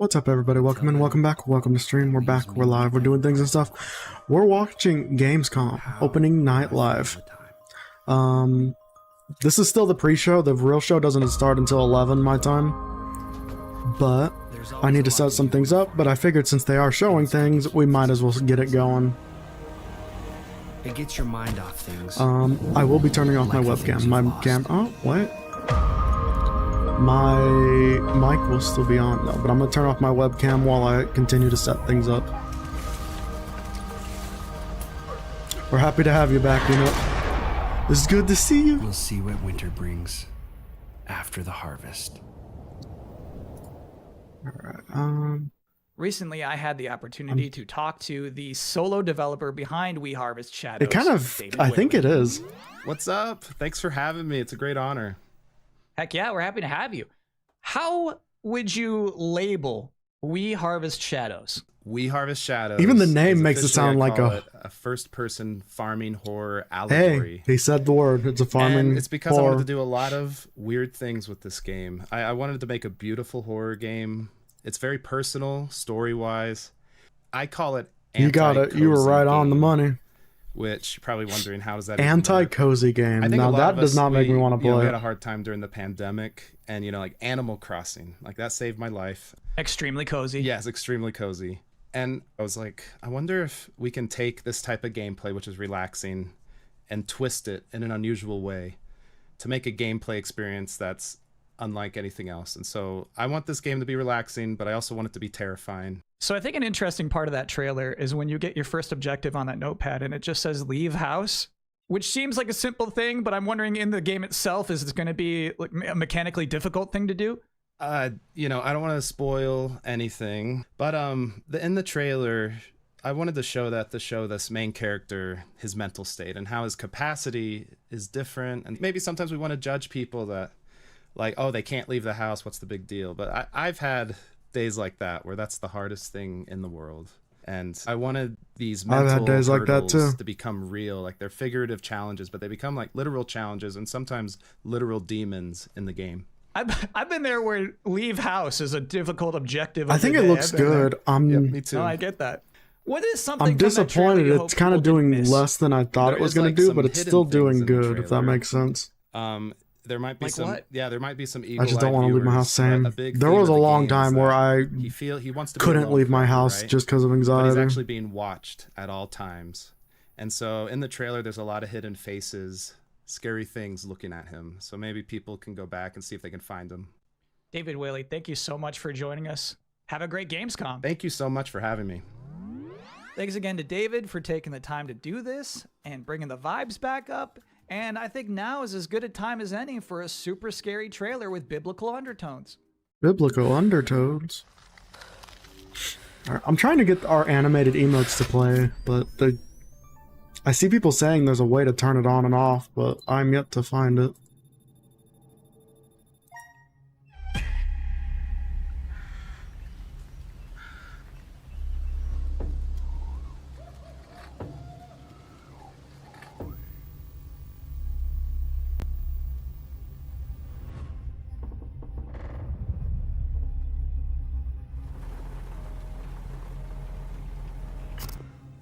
What's up, everybody? Welcome in, welcome back, welcome to stream. We're back, we're live, we're doing things and stuff. We're watching Gamescom, opening night live. This is still the pre-show. The real show doesn't start until 11 my time. But I need to set some things up, but I figured since they are showing things, we might as well get it going. It gets your mind off things. I will be turning off my webcam. Oh, wait. My mic will still be on though, but I'm gonna turn off my webcam while I continue to set things up. We're happy to have you back, you know. It's good to see you. We'll see what winter brings after the harvest. Alright, Recently, I had the opportunity to talk to the solo developer behind We Harvest Shadows. it kind of, I think it is. What's up? Thanks for having me. It's a great honor. Heck yeah, we're happy to have you. How would you label We Harvest Shadows? We Harvest Shadows. Even the name is makes it sound like officially, I call it a first-person farming horror Hey, allegory. he said the word. It's a farming And it's because I horror. wanted to do a lot of weird things with this game. I wanted to make a beautiful horror game. It's very personal, story-wise. I call it You got it. You were anti-cozy right on the game, money. Which you're probably wondering, how does that even work? Anti-cozy game. I think Now a lot that of does us, not make me want to we play had it. a hard time during the pandemic, and like Animal Crossing, like that saved my life. Extremely cozy. Yes, extremely cozy. And I was like, I wonder if we can take this type of gameplay, which is relaxing, and twist it in an unusual way to make a gameplay experience that's unlike anything else. And so I want this game to be relaxing, but I also want it to be terrifying. So I think an interesting part of that trailer is when you get your first objective on that notepad and it just says leave house, which seems like a simple thing, but I'm wondering in the game itself, is this going to be like a mechanically difficult thing to do? You know, I don't want to spoil anything, but in the trailer, I wanted to show this main character, his mental state and how his capacity is different. And maybe sometimes we want to judge people that like, oh, they can't leave the house, what's the big deal? But I've had days like that where that's the hardest thing in the world. And I wanted these mental I've had days like that too. to become real. Like they're figurative challenges, but they become like literal challenges and sometimes literal demons in the game. I've been there where leave house is a difficult objective. I think it looks good. Yeah, me too. Oh, I get that. What is something? I'm disappointed. It's kind of doing less than I thought There it was is, going like, to do, some but it's hidden still things doing in the good, if that trailer. makes sense. There might be Like some, what? yeah, there might be some eagle-eyed I just don't want to leave my house sane. big There theme was a of the long game is time where that I he wants to be couldn't alone leave my forever, house right? just because of But he's anxiety. actually being watched at all times. And so in the trailer, there's a lot of hidden faces, scary things looking at him. So maybe people can go back and see if they can find him. David Whaley, thank you so much for joining us. Have a great Gamescom. Thank you so much for having me. Thanks again to David for taking the time to do this and bringing the vibes back up. And I think now is as good a time as any for a super scary trailer with biblical undertones. Biblical undertones. Alright, I'm trying to get our animated emotes to play, but I see people saying there's a way to turn it on and off, but I'm yet to find it.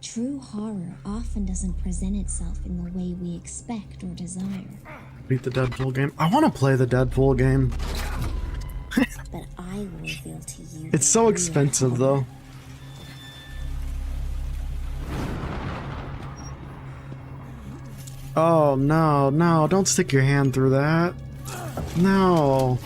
True horror often doesn't present itself in the way we expect or desire. Beat the Deadpool game. I want to play the Deadpool game. But I will reveal to you. It's so expensive though. Oh no, no, don't stick your hand through that. No.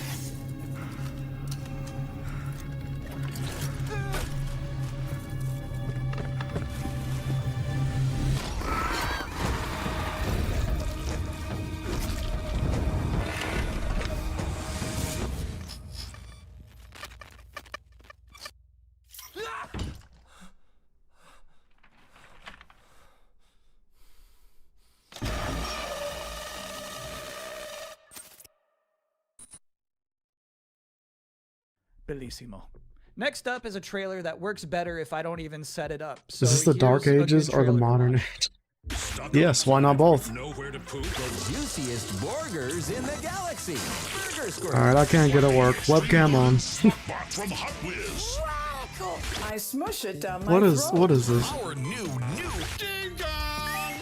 Bellissimo. Next up is a trailer that works better if I don't even set it up. So Is this the Dark here's a good Ages or the trailer to Modern watch. Age? Yes, why not both? Nowhere to poop. The juiciest burgers in the galaxy. Burger Squirrel. Alright, I can't get it work. Webcam on. Bot from Hot Whiz. I smush it down my What is this? Our new ding dong.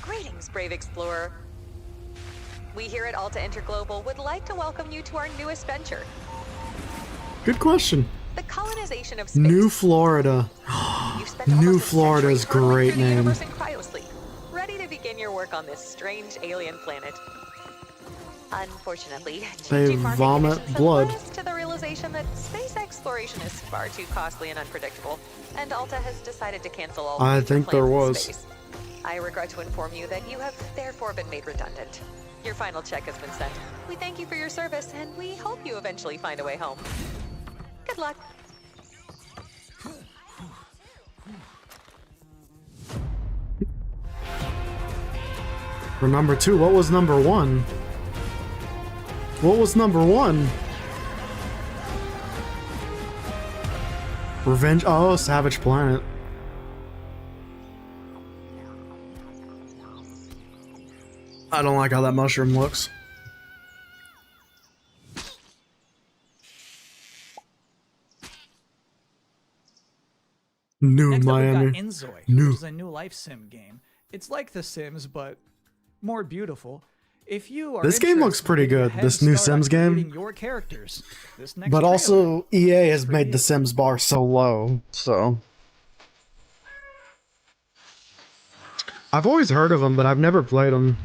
Greetings, brave explorer. We here at Alta Interglobal would like to welcome you to our newest venture, Good question. the colonization of space. New Florida. You've spent New almost a Florida is century hurtling great through the name. universe in cryosleep, ready to begin your work on this strange alien planet. Unfortunately, They changing market vomit conditions have blood. led us to the realization that space exploration is far too costly and unpredictable, and Alta has decided to cancel all I future think there plans in was. space. I regret to inform you that you have therefore been made redundant. Your final check has been sent. We thank you for your service, and we hope you eventually find a way home. Good luck. For number 2, what was number 1? What was number 1? Revenge. Oh, Savage Planet. I don't like how that mushroom looks. New Next up, we've Miami. got Inzoi, New. which is a new life sim game. It's like The Sims, but more beautiful. If you are This game looks interested pretty in getting good, a this head new start on Sims game. creating your characters, this next But trailer also, EA has for made you. the Sims bar so low, so. I've always heard of them, but I've never played them.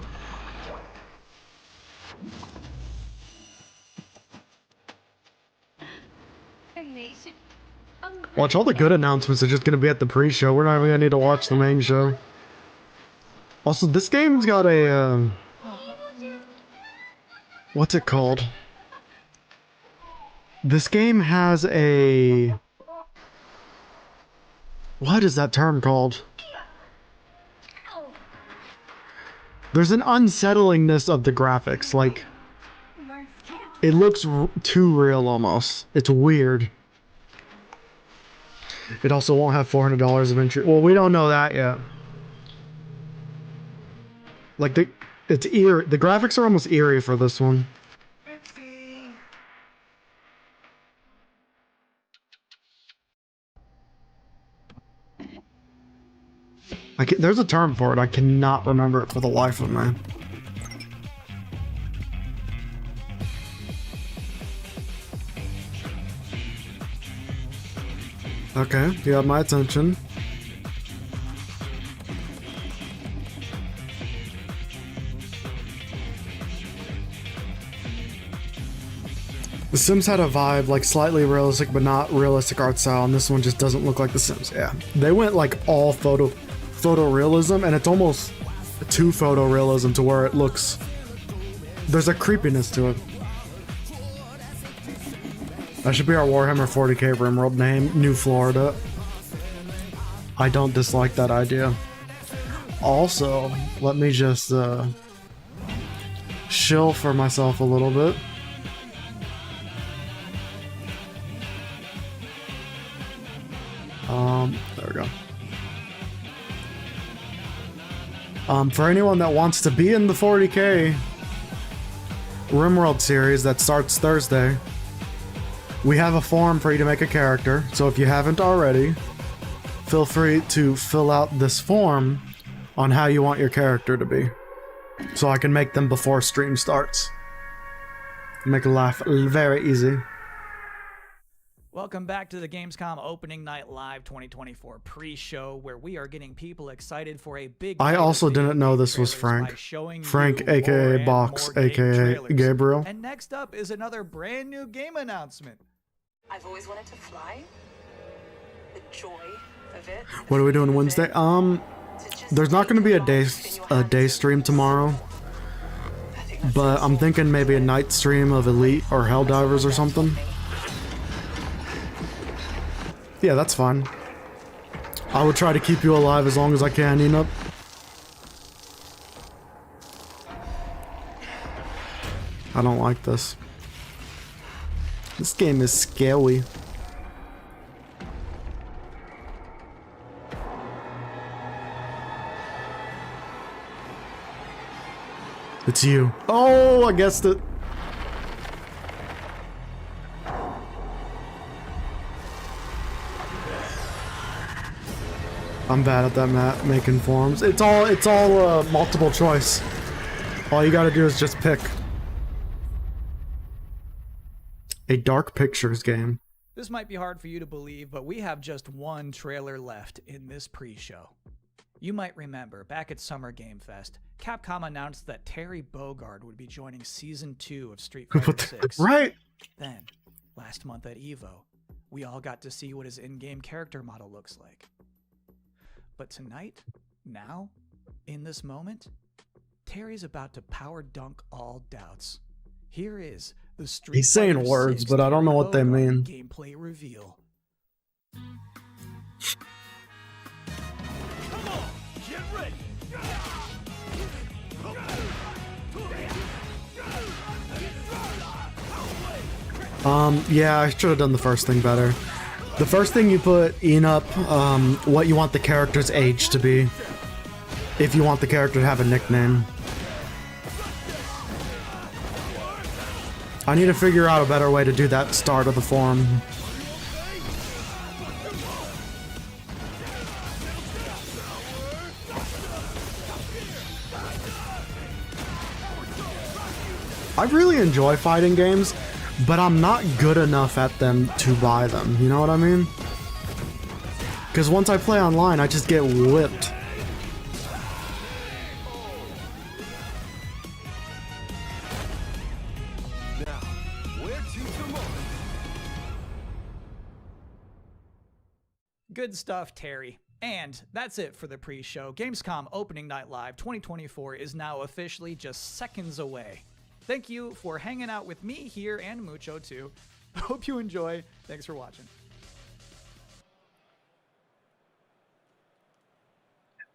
Watch, all the good announcements are just gonna be at the pre-show. We're not even gonna need to watch the main show. Also, this game's got a, what's it called? This game has a... What is that term called? There's an unsettlingness of the graphics, like... It looks too real almost. It's weird. It also won't have $400 of entry. Well, we don't know that yet. Like, it's eerie. The graphics are almost eerie for this one. There's a term for it. I cannot remember it for the life of me. Okay, you have my attention. The Sims had a vibe, like slightly realistic but not realistic art style, and this one just doesn't look like The Sims. Yeah, they went like all photorealism, and it's almost too photorealism to where it looks... There's a creepiness to it. That should be our Warhammer 40k RimWorld name, New Florida. I don't dislike that idea. Also, let me just shill for myself a little bit. There we go. For anyone that wants to be in the 40k RimWorld series that starts Thursday, we have a form for you to make a character, so if you haven't already, feel free to fill out this form on how you want your character to be, so I can make them before stream starts. Make life very easy. Welcome back to the Gamescom Opening Night Live 2024 pre-show, where we are getting people excited for a big... I night of also video didn't know game this was trailers by Frank. showing Frank, you more aka and Box, more game aka trailers. Gabriel. And next up is another brand new game announcement. I've always wanted to fly. The joy of it. What are we doing Wednesday? There's not going to be a day stream tomorrow, but I'm thinking maybe a night stream of Elite or Helldivers or something. Yeah, that's fine. I will try to keep you alive as long as I can, Enoch. I don't like this. This game is scary. It's you. Oh, I guessed it. I'm bad at that making forms. It's all multiple choice. All you gotta do is just pick. A Dark Pictures game. This might be hard for you to believe, but we have just one trailer left in this pre-show. You might remember, back at Summer Game Fest, Capcom announced that Terry Bogard would be joining Season 2 of Street Fighter 6. Right! Then, last month at EVO, we all got to see what his in-game character model looks like. But tonight, now, in this moment, Terry's about to power dunk all doubts. Here is the Street He's saying Fighter words, 6 but I don't know Terry what they Bogard mean. Gameplay reveal. Come on, get ready. Yeah, I should have done the first thing better. The first thing you put in up, what you want the character's age to be. If you want the character to have a nickname. I need to figure out a better way to do that start of the form. I really enjoy fighting games, but I'm not good enough at them to buy them, you know what I mean? Because once I play online, I just get whipped. Good stuff, Terry. And that's it for the pre-show. Gamescom Opening Night Live 2024 is now officially just seconds away. Thank you for hanging out with me here and Mucho too. I hope you enjoy. Thanks for watching.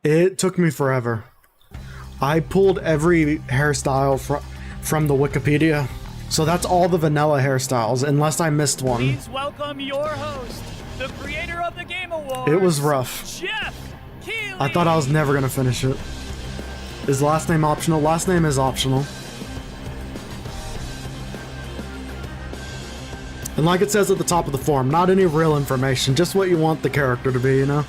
It took me forever. I pulled every hairstyle from the Wikipedia. So that's all the vanilla hairstyles, unless I missed one. Please welcome your host, the creator of the Game Awards. It was rough. Geoff Keighley. I thought I was never gonna finish it. Is last name optional? Last name is optional. And like it says at the top of the form, not any real information, just what you want the character to be, you know?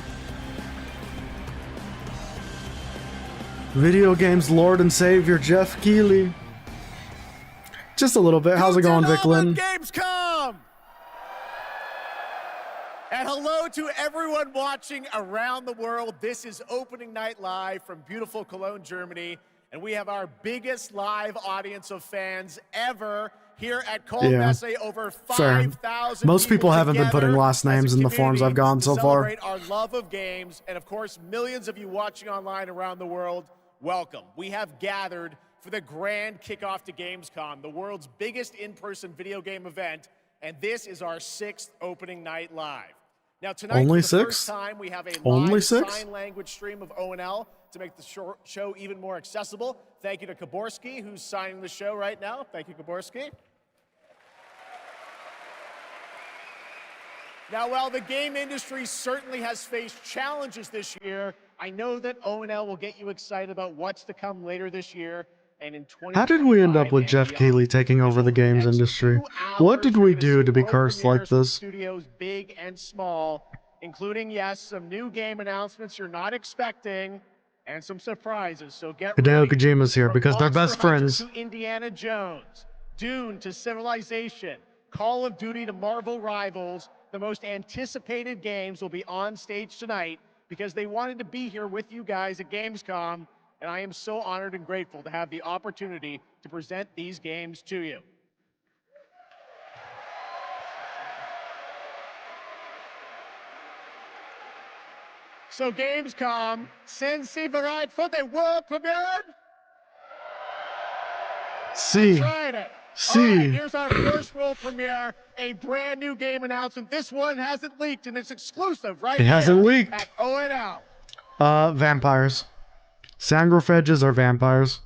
Video games Lord and Savior Geoff Keighley. Just a little bit. How's it going, Vicklin? Gamescom! And hello to everyone watching around the world. This is opening night live from beautiful Cologne, Germany. And we have our biggest live audience of fans ever here at Cologne. Yeah, Over fair. 5,000 Most people haven't been putting last names in the forms I've gotten so far. Celebrate our love of games, and of course, millions of you watching online around the world. Welcome. We have gathered for the grand kickoff to Gamescom, the world's biggest in-person video game event, and this is our 6th opening night live. Now tonight, Only for the 6? first time, we have a Only live 6? sign language stream of O&L to make the show even more accessible. Thank you to Kaborski, who's signing the show right now. Thank you, Kaborski. Now, while the game industry certainly has faced challenges this year, I know that O&L will get you excited about what's to come later this year. And in How did we end up with Geoff Keighley taking over the games industry? What did we do to be cursed like this? Studios big and small, including, yes, some new game announcements you're not expecting, and some surprises. So get Hideo ready. Kojima's here because they're Monster best Hunter friends. to Indiana Jones, Dune to Civilization, Call of Duty to Marvel Rivals, the most anticipated games will be on stage tonight because they wanted to be here with you guys at Gamescom, and I am so honored and grateful to have the opportunity to present these games to you. So Gamescom, sind Sie bereit für the world premiere? See. Tried it. See. All right, here's our first world premiere, a brand new game announcement. This one hasn't leaked, and it's exclusive right It hasn't here leaked. at O&L. Vampires. Sangrofedges are vampires.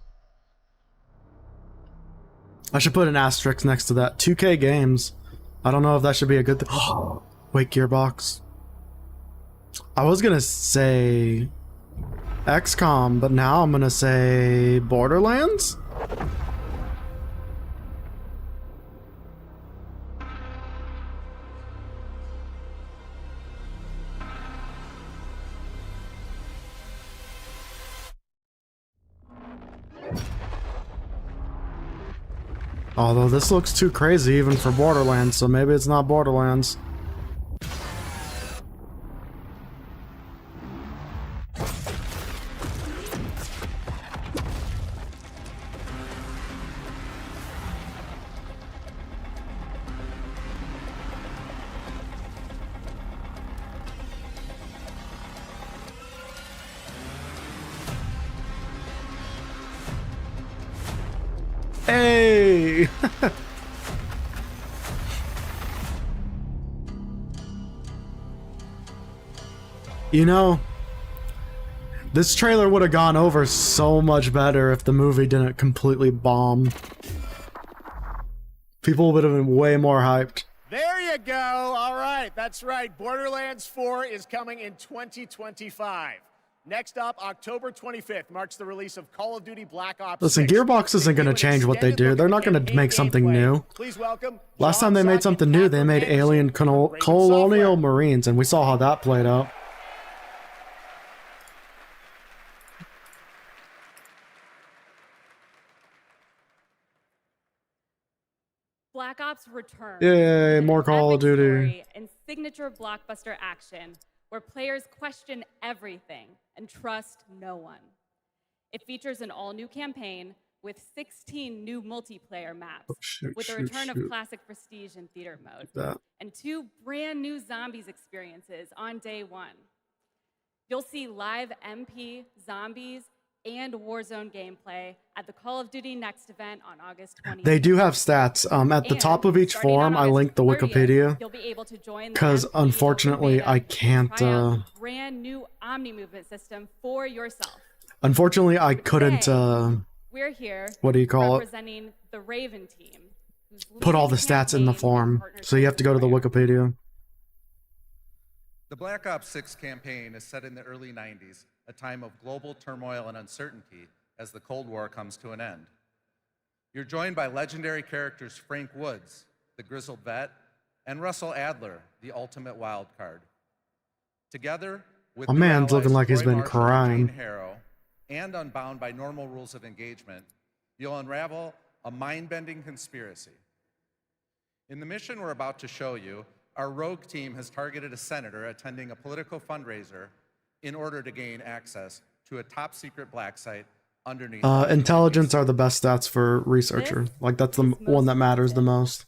I should put an asterisk next to that. 2K games. I don't know if that should be a good thing. Wait, Gearbox. I was gonna say XCOM, but now I'm gonna say Borderlands? Although this looks too crazy even for Borderlands, so maybe it's not Borderlands. Hey! You know, this trailer would have gone over so much better if the movie didn't completely bomb. People would have been way more hyped. There you go. All right, that's right. Borderlands 4 is coming in 2025. Next up, October 25th marks the release of Call of Duty Black Ops. Listen, 6. Gearbox isn't going to change what they do. They're not going to make something new. Please welcome Last time they made something new, they made Alien Colonial Marines, and we saw how that played out. Black Ops returns. Yay, more Call of Duty. Story and signature blockbuster action where players question everything and trust no one. It features an all-new campaign with 16 new multiplayer maps, with the return of classic prestige and theater mode, and 2 brand new zombies experiences on day 1. You'll see live MP, zombies, and Warzone gameplay at the Call of Duty Next event on August 20th. They do have stats. At the top of each form, I linked the Wikipedia, because unfortunately I can't. Brand new Omni movement system for yourself. Unfortunately, I couldn't. We're here. What do you call it? Representing the Raven team. Put all the stats in the form, so you have to go to the Wikipedia. The Black Ops 6 campaign is set in the early 90s, a time of global turmoil and uncertainty as the Cold War comes to an end. You're joined by legendary characters Frank Woods, the grizzled vet, and Russell Adler, the ultimate wild card. Together with A man's looking like he's been crying. Harrow, and unbound by normal rules of engagement, you'll unravel a mind-bending conspiracy. In the mission we're about to show you, our rogue team has targeted a senator attending a political fundraiser in order to gain access to a top-secret black site underneath. Intelligence are the best stats for researcher. Like, that's the one that matters the most.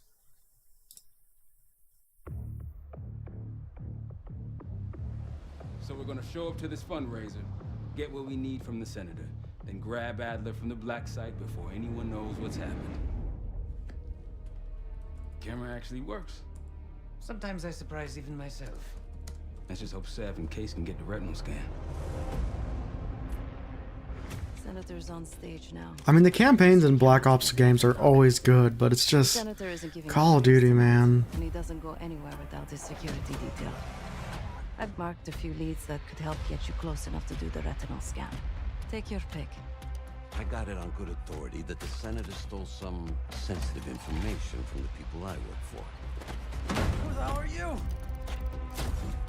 So we're gonna show up to this fundraiser, get what we need from the senator, then grab Adler from the black site before anyone knows what's happened. Camera actually works. Sometimes I surprise even myself. Let's just hope Sev and Case can get the retinal scan. Senator's on stage now. I mean, the campaigns in Black Ops games are always good, but it's just Call of Duty, man. And he doesn't go anywhere without his security detail. I've marked a few leads that could help get you close enough to do the retinal scan. Take your pick. I got it on good authority that the senator stole some sensitive information from the people I work for. Who the hell are you?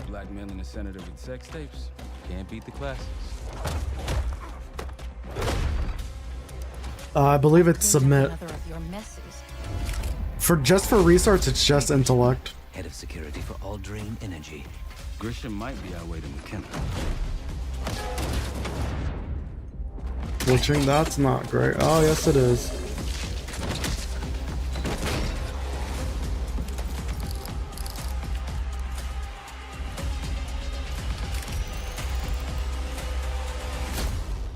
Blackmailing a senator with sex tapes. Can't beat the classics. I believe it's submit. For research, it's just intellect. Head of security for all Drain Energy. Grisham might be our way to McKenna. Glitching, that's not great. Oh, yes it is.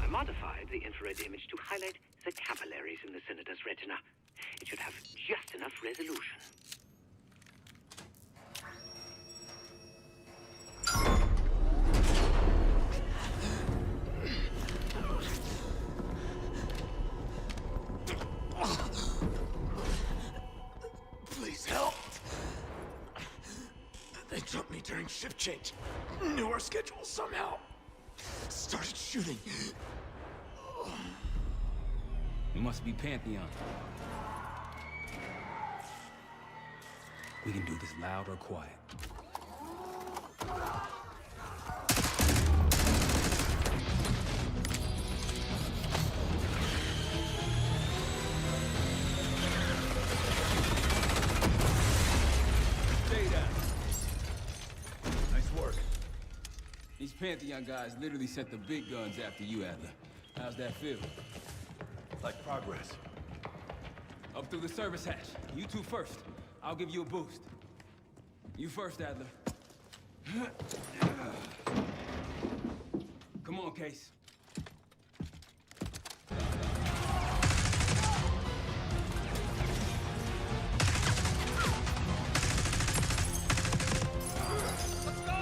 I modified the infrared image to highlight the capillaries in the senator's retina. It should have just enough resolution. Please help. They jumped me during shift change. Knew our schedule somehow. Started shooting. It must be Pantheon. We can do this loud or quiet. Stay down. Nice work. These Pantheon guys literally sent the big guns after you, Adler. How's that feel? Like progress. Up through the service hatch. You two first. I'll give you a boost. You first, Adler. Come on, Case. Let's go!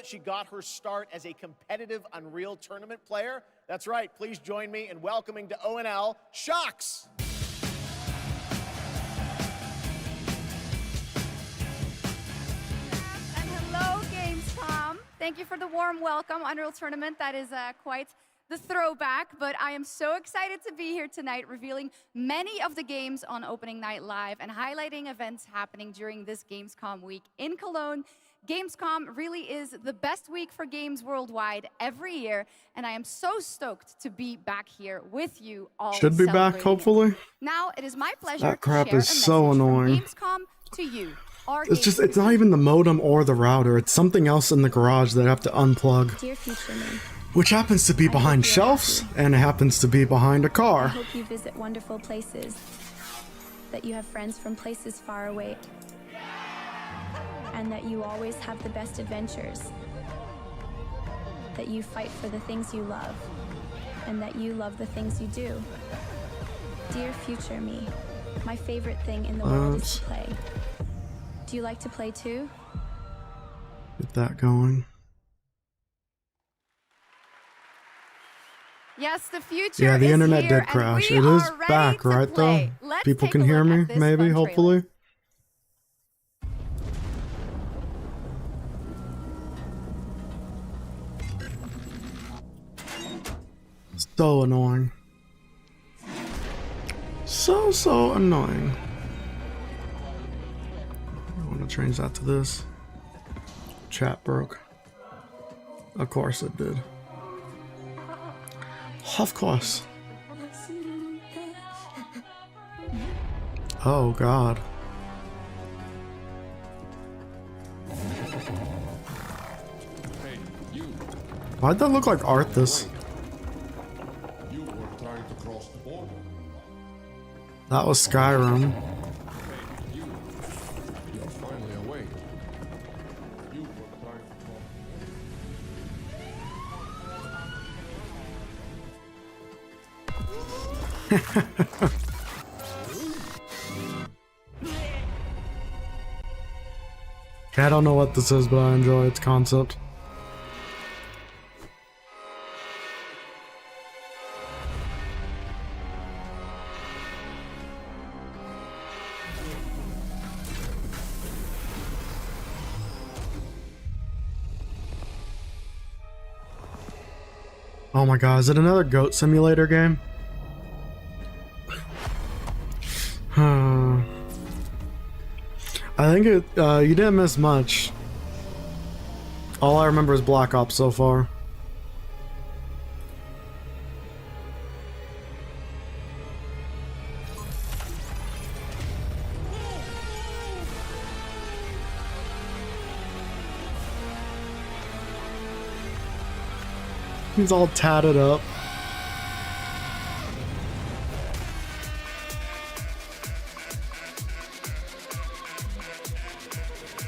She got her start as a competitive Unreal Tournament player. That's right, please join me in welcoming to ONL, Sjokz. And hello, Gamescom. Thank you for the warm welcome. Unreal Tournament, that is quite the throwback, but I am so excited to be here tonight, revealing many of the games on opening night live and highlighting events happening during this Gamescom week in Cologne. Gamescom really is the best week for games worldwide every year, and I am so stoked to be back here with you all. Should be back, hopefully. Now, it is my pleasure That crap to share is a so message annoying. from Gamescom to you. It's not even the modem or the router. It's something else in the garage that I have to unplug. Dear future me, Which happens to be behind shelves, and it happens to be behind a I car. hope you visit wonderful places, that you have friends from places far away, and that you always have the best adventures, that you fight for the things you love, and that you love the things you do. Dear future me, my favorite thing in the world is to play. Do you like to play too? Get that going. Yes, the future Yeah, the is internet here, did crash. and It we is are ready back, to right play. though? Let's People take can a hear look me, at this maybe, fun hopefully. So annoying. So annoying. I want to change that to this. Chat broke. Of course it did. Of course. Oh God. Why'd that look like Arthas? You were trying to cross the border. That was Skyrim. You're finally awake. You were trying to cross I don't know what this is, but I enjoy its concept. Oh my god, is it another goat simulator game? I think it, you didn't miss much. All I remember is Black Ops so far. He's all tatted up.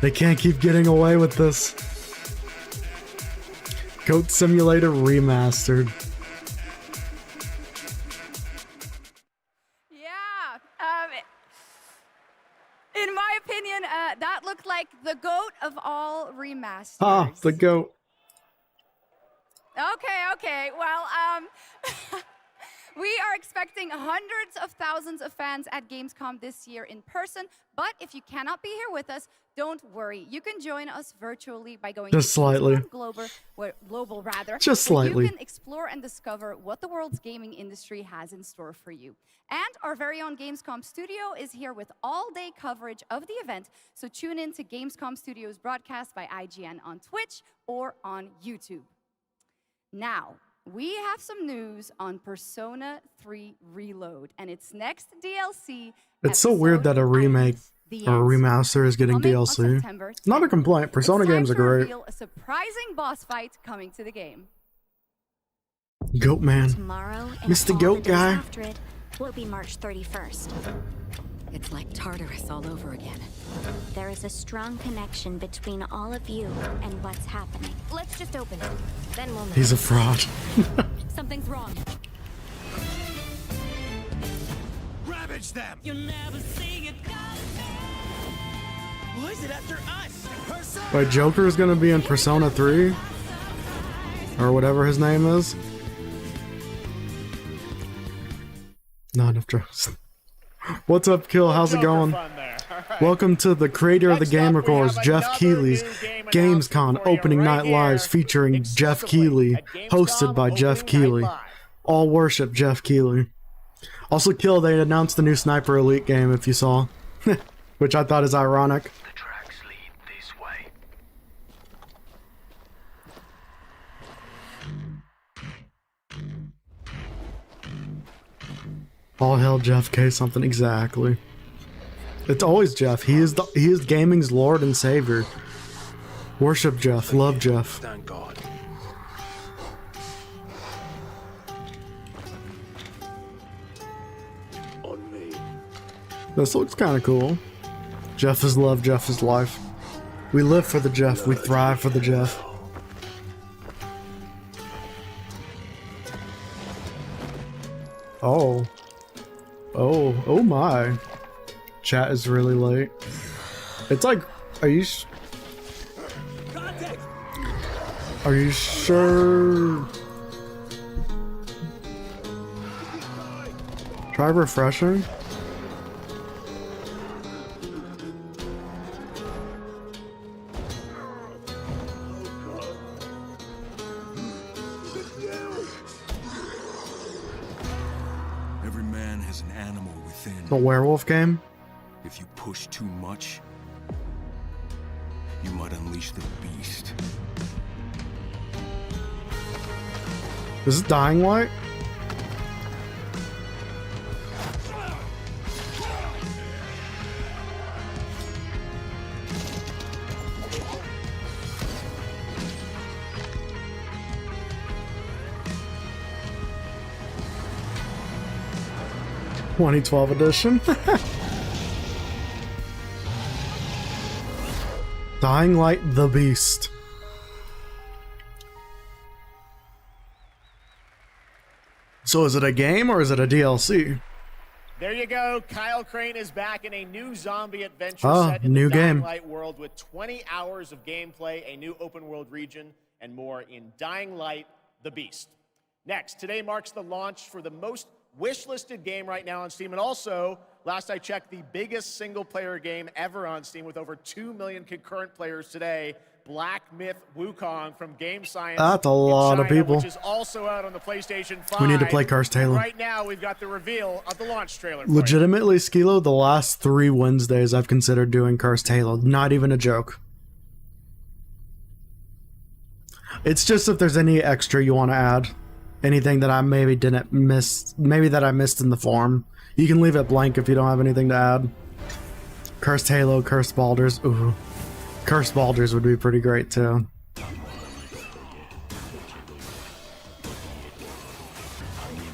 They can't keep getting away with this. Goat Simulator Remastered. Yeah. In my opinion, that looked like the GOAT of all remasters. Ah, the goat. Okay. Well, We are expecting hundreds of thousands of fans at Gamescom this year in person, but if you cannot be here with us, don't worry. You can join us virtually by going Just to slightly. Global rather. Just where slightly. You can explore and discover what the world's gaming industry has in store for you. And our very own Gamescom studio is here with all-day coverage of the event, so tune in to Gamescom Studios broadcast by IGN on Twitch or on YouTube. Now, we have some news on Persona 3 Reload and its next DLC. It's so weird that a remake or a remaster is getting DLC. Not a complaint. Persona games are great. A surprising boss fight coming to the game. Goat man. Tomorrow, Mr. Goat guy. After it will be March 31st. It's like Tartarus all over again. There is a strong connection between all of you and what's happening. Let's just open it. Then we'll know. He's a fraud. Something's wrong. Ravage them! You'll never see it coming. Why is it after us? Persona! Wait, Joker is gonna be in Persona 3? Or whatever his name is? Not enough jokes. What's up, Kill? How's it going? Welcome to the creator of the Game Records, Geoff Keighley's Gamescom opening night lives featuring Geoff Keighley, hosted by Geoff Keighley. All worship Geoff Keighley. Also, Kill, they announced the new Sniper Elite game, if you saw. Which I thought is ironic. The tracks lead this way. All hail Geoff K something exactly. It's always Geoff. He is gaming's Lord and Savior. Worship Geoff. Love Geoff. Thank God. On me. This looks kind of cool. Geoff is love. Geoff is life. We live for the Geoff. We thrive for the Geoff. Oh. Oh my. Chat is really late. It's like, are you sure? Try refreshing. Every man has an animal within. A werewolf game? If you push too much, you might unleash the beast. Is it Dying Light? (2012 edition). Dying Light the Beast. So is it a game or is it a DLC? There you go. Kyle Crane is back in a new zombie adventure set in new the Dying game. Light world with 20 hours of gameplay, a new open world region, and more in Dying Light the Beast. Next, today marks the launch for the most wish-listed game right now on Steam, and also, last I checked, the biggest single-player game ever on Steam with over 2 million concurrent players today, Black Myth Wukong from Game Science. That's a lot of China, people. Which is also out on the PlayStation 5. We need to play Cursed Halo. Right now, we've got the reveal of the launch trailer. for you. Legitimately, Skilo, the last 3 Wednesdays I've considered doing Cursed Halo. Not even a joke. It's just if there's any extra you want to add. Anything that I maybe didn't miss, maybe that I missed in the form. You can leave it blank if you don't have anything to add. Cursed Halo, Cursed Baldur's. Ooh. Cursed Baldur's would be pretty great too.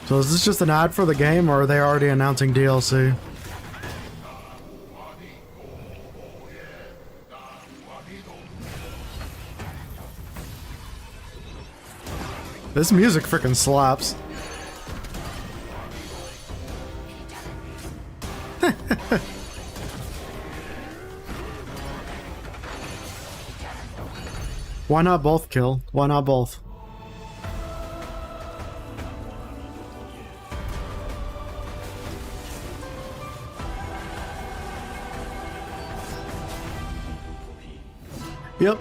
So is this just an ad for the game, or are they already announcing DLC? This music freaking slaps. Why not both, Kill? Why not both? Yep.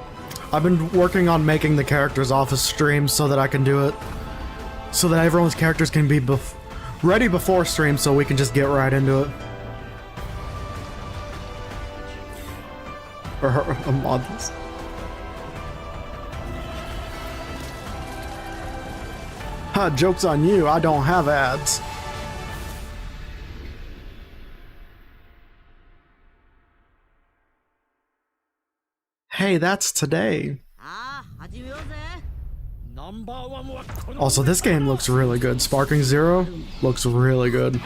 I've been working on making the characters off of stream so that I can do it. So that everyone's characters can be ready before stream so we can just get right into it. Or a mod this. Ha, joke's on you, I don't have ads. Hey, that's today. Also, this game looks really good. Sparking Zero looks really good.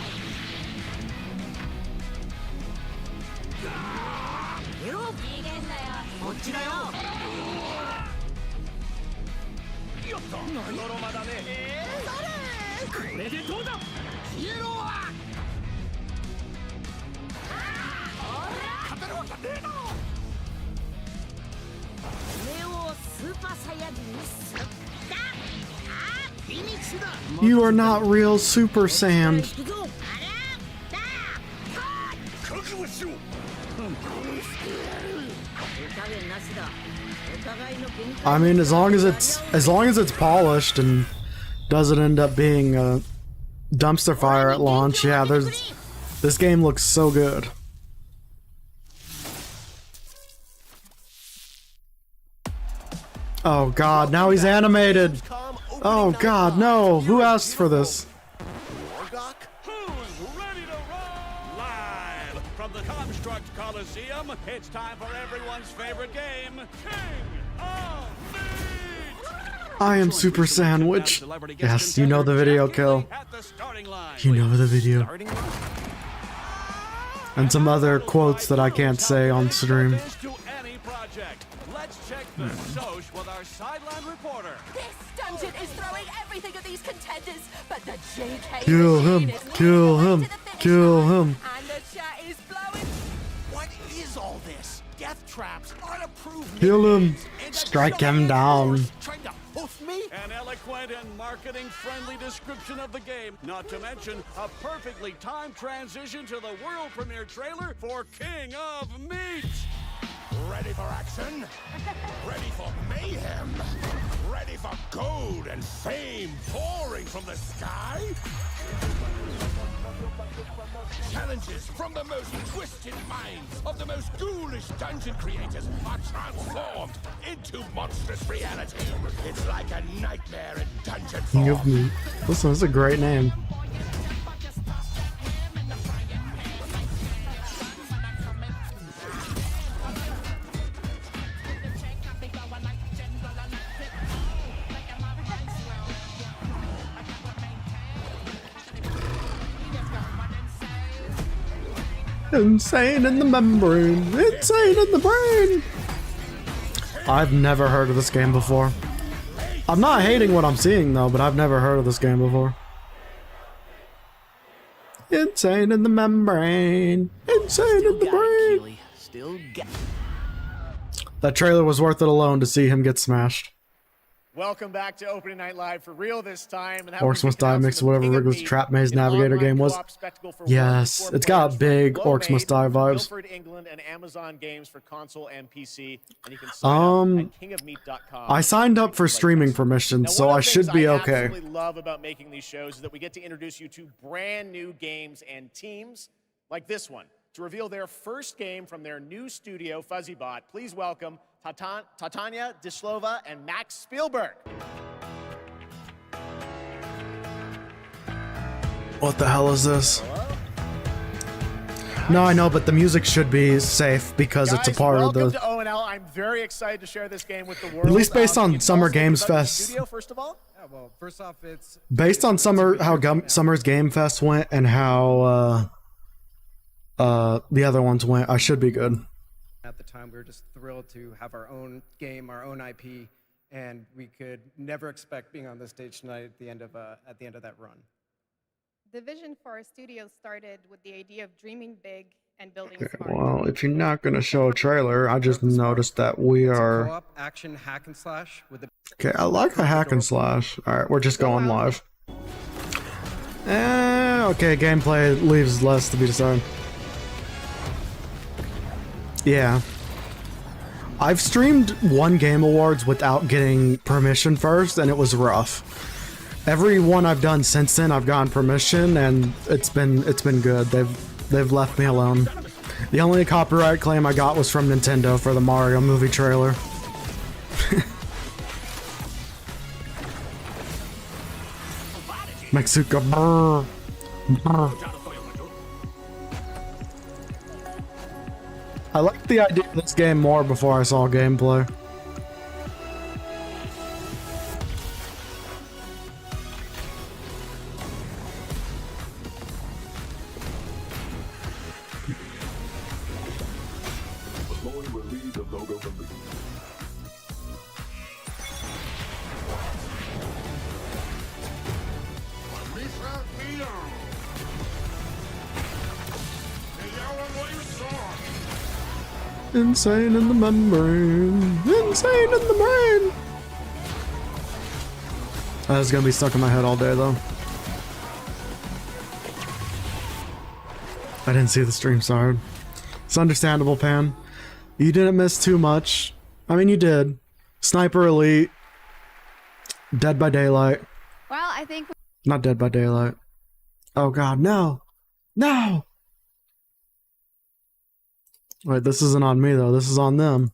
You are not real Super Saiyan. I mean, as long as it's polished and doesn't end up being a dumpster fire at launch, yeah, this game looks so good. Oh god, now he's animated. Oh god, no. Who asked for this? Live from the Construct Coliseum, it's time for everyone's favorite game, King of Meat! I am Super Sandwich. Yes, you know the video, Kill. You know the video. And some other quotes that I can't say on stream. Let's check the Sjokz with our sideline reporter. This dungeon is throwing everything at these contenders, but the JK Kill him, kill him, kill him. and the chat is blowing. What is all this? Death traps, unapproved. Kill him. Strike him down. Trying to hoof me? An eloquent and marketing-friendly description of the game, not to mention a perfectly timed transition to the world premiere trailer for King of Meat. Ready for action? Ready for mayhem? Ready for gold and fame pouring from the sky? Challenges from the most twisted minds of the most ghoulish dungeon creators are transformed into monstrous reality. It's like a nightmare in dungeon King of form. Meat. Listen, that's a great name. Insane in the membrane. Insane in the brain. I've never heard of this game before. I'm not hating what I'm seeing though, but I've never heard of this game before. Insane in the membrane. Insane in the brain. That trailer was worth it alone to see him get smashed. Welcome back to Opening Night Live for real this time. And Orcs Must Die mixed with whatever Wriggles Trap Maze Navigator game was. Yes, it's got big Orcs Must Die vibes. Guildford, England, and Amazon games for console and PC. And you can sign up at kingofmeat.com. I signed up for streaming permissions, so I should be okay. What I absolutely love about making these shows is that we get to introduce you to brand new games and teams like this one. To reveal their first game from their new studio, FuzzyBot, please welcome Tatania Dislova and Max Spielberg. What the hell is this? No, I know, but the music should be safe because Guys, it's a part of the... welcome to ONL. I'm very excited to share this game with the world. At least based on Summer Games Fest. Studio, first of all? Yeah, well, first off, it's... Based on Summer's Game Fest went and how the other ones went, I should be good. At the time, we were just thrilled to have our own game, our own IP, and we could never expect being on this stage tonight at the end of that run. The vision for our studio started with the idea of dreaming big and building Okay, smart. well, if you're not going to show a trailer, I just noticed that we are... Co-op action hack and slash with the... Okay, I like a hack and slash. Alright, we're just going live. Okay, gameplay leaves less to be decided. Yeah. I've streamed one Game Awards without getting permission first, and it was rough. Every one I've done since then, I've gotten permission, and it's been good. They've left me alone. The only copyright claim I got was from Nintendo for the Mario movie trailer. Mexico. Brr. Brr. I liked the idea of this game more before I saw gameplay. Insane in the membrane. Insane in the brain. That's gonna be stuck in my head all day though. I didn't see the stream, sorry. It's understandable, Pan. You didn't miss too much. I mean, you did. Sniper Elite. Dead by Daylight. Well, I think... Not Dead by Daylight. Oh god, no! No! Wait, this isn't on me though, this is on them.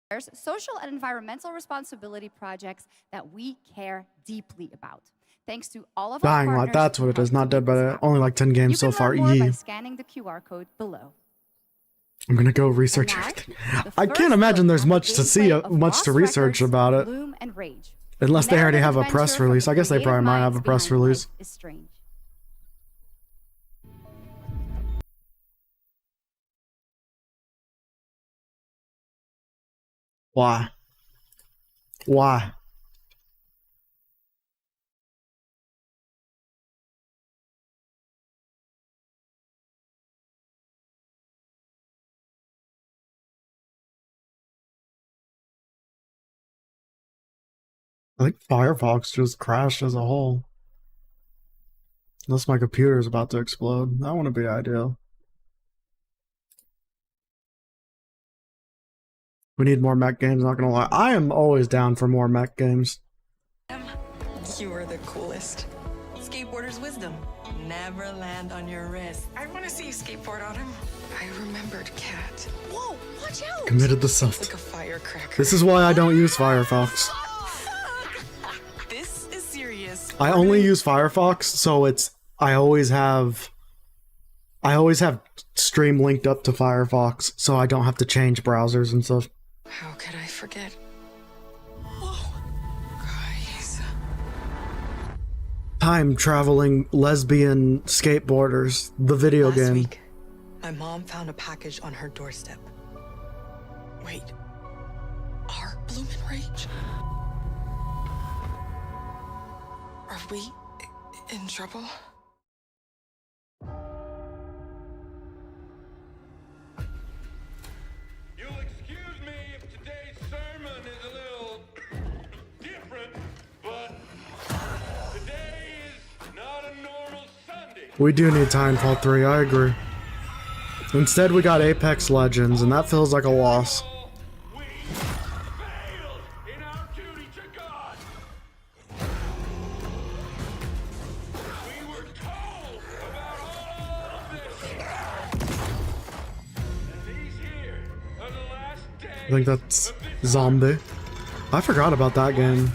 There's social and environmental responsibility projects that we care deeply about. Thanks to all of our Dying Light, partners that's what it is, not Dead by Daylight. Only like 10 games so far, by yee. scanning the QR code below. I'm gonna go research everything. I can't imagine there's much to see, much to research about it. Bloom and Rage. Unless they already have a Narrative press adventure release. from I guess they creative probably might have a minds press behind release. Life is Strange. Why? Why? I think Firefox just crashed as a whole. Unless my computer is about to explode. That wouldn't be ideal. We need more mech games, not gonna lie. I am always down for more mech games. You are the coolest. Skateboarder's wisdom. Never land on your wrist. I want to see you skateboard on him. I remembered Cat. Whoa, watch out! Committed the self. Like a firecracker. This is why I don't use Firefox. This is serious. I only use Firefox, so I always have Stream linked up to Firefox, so I don't have to change browsers and stuff. How could I forget? Whoa, guys. Time traveling lesbian skateboarders, the video Last game. week, my mom found a package on her doorstep. Wait, are Bloom and Rage? Are we in trouble? You'll excuse me if today's sermon is a little different, but today is not a normal Sunday. We do need Titanfall 3, I agree. Instead we got Apex Legends, and that feels like a loss. I think that's Zombie. I forgot about that game.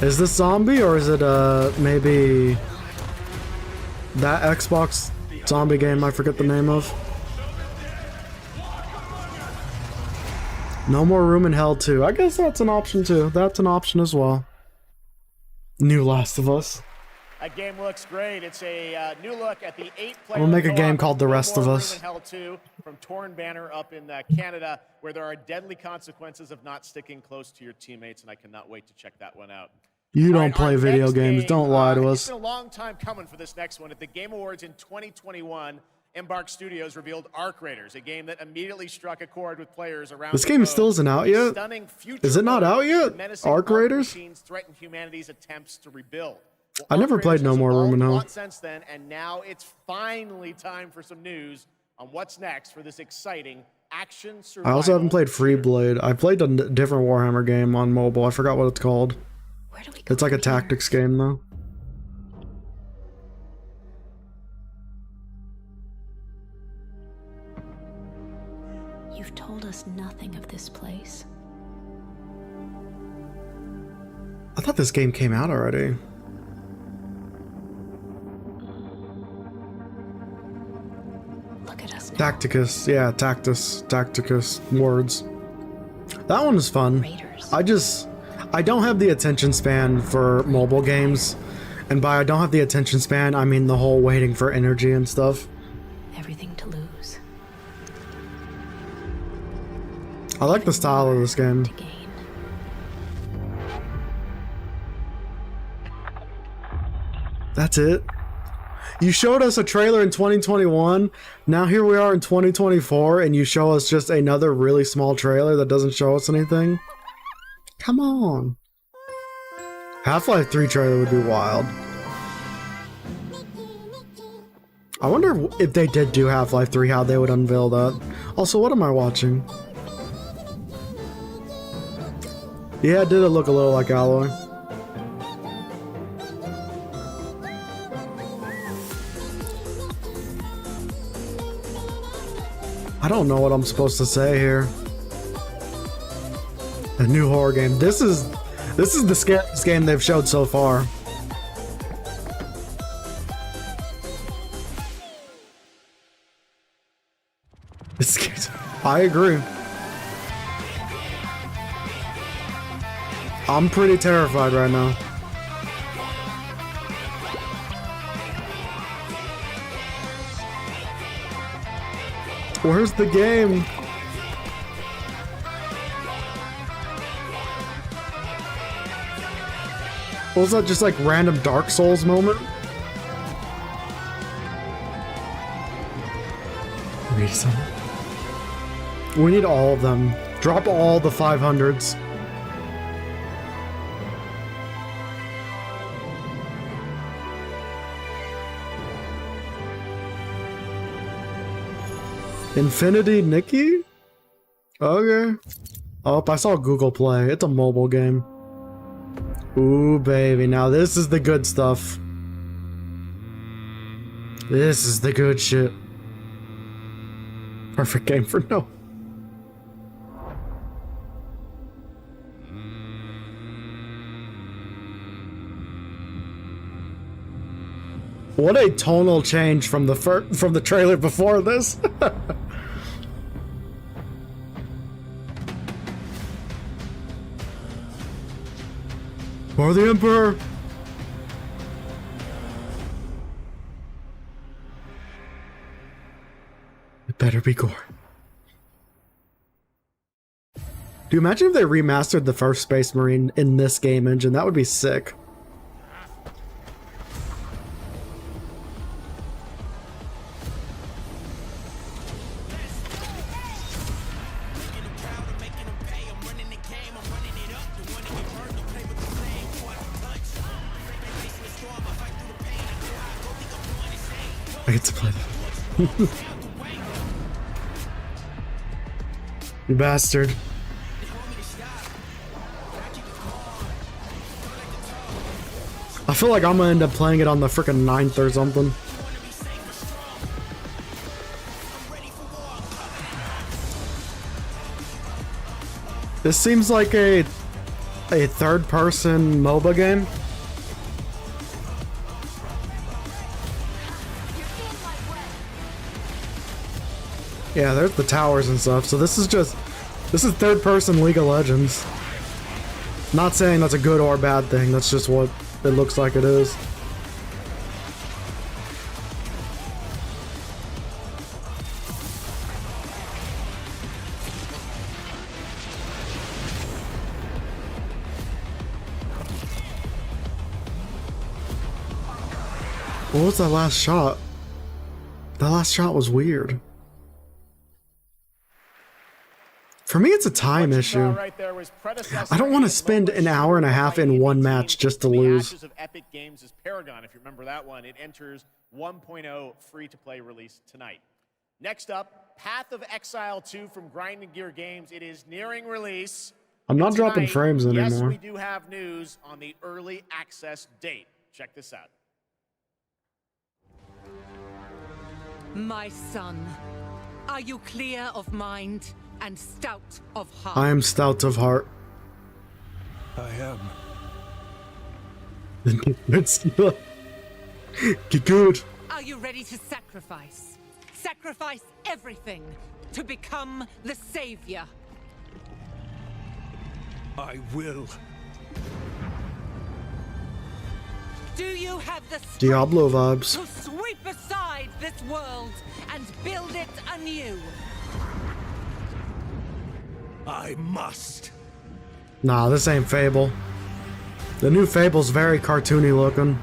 Is this Zombie, or is it maybe that Xbox zombie game I forget the name of? No More Room in Hell 2. I guess that's an option too. That's an option as well. New Last of Us. That game looks great. It's a new look at the 8-player. We'll make a game called The Rest of Us. Hell 2 from Torn Banner up in Canada, where there are deadly consequences of not sticking close to your teammates, and I cannot wait to check that one out. You don't play video games. Don't lie to It's us. been a long time coming for this next one. At the Game Awards in 2021, Embark Studios revealed Arc Raiders, a game that immediately struck a chord with players around This the game globe. still isn't out yet? Stunning future Is it not world out yet? where menacing Arc Raiders? machines threaten humanity's attempts to rebuild. Well, I never Arc played Raiders No has More Room in evolved a Hell. lot since then, and now it's finally time for some news on what's next for this exciting action I survival. also haven't played Freeblade. I played a different Warhammer game on mobile. I forgot what it's called. It's like a tactics game though. You've told us nothing of this place. I thought this game came out already. Look at us now. Tacticus, yeah, Tacticus words. That one is fun. I don't have the attention span for mobile games. And by I don't have the attention span, I mean the whole waiting for energy and stuff. Everything to lose. I like the style of this game. That's it. You showed us a trailer in 2021. Now here we are in 2024 and you show us just another really small trailer that doesn't show us anything. Come on. Half-Life 3 trailer would be wild. I wonder if they did do Half-Life 3, how they would unveil that. Also, what am I watching? Yeah, did it look a little like Alloy? I don't know what I'm supposed to say here. A new horror game. This is the scariest game they've showed so far. It's scary. I agree. I'm pretty terrified right now. Where's the game? Was that just like random Dark Souls moment? We need some. We need all of them. Drop all the 500s. Infinity Nikki? Okay. Oh, I saw Google Play. It's a mobile game. Ooh, baby. Now this is the good stuff. This is the good shit. Perfect game for no. What a tonal change from the trailer before this. For the Emperor. It better be gore. Do you imagine if they remastered the first Space Marine in this game engine? That would be sick. I get to play that. You bastard. I feel like I'm gonna end up playing it on the frickin' 9th or something. This seems like a third-person MOBA game. Yeah, there's the towers and stuff. So this is third-person League of Legends. Not saying that's a good or bad thing. That's just what it looks like it is. What was that last shot? That last shot was weird. For me, it's a time issue. I don't want to spend an hour and a half in one match just to lose. Ashes of Epic Games' Paragon, if you remember that one, it enters 1.0 free-to-play release tonight. Next up, Path of Exile 2 from Grinding Gear Games. It is nearing release. I'm not Tonight, dropping frames anymore. Yes, we do have news on the early access date. Check this out. My son, are you clear of mind and stout of heart? I am stout of heart. I am. Get good. Are you ready to sacrifice? Sacrifice everything to become the savior. I will. Do you have the strength Diablo vibes. to sweep aside this world and build it anew? I must. Nah, this ain't Fable. The new Fable's very cartoony looking.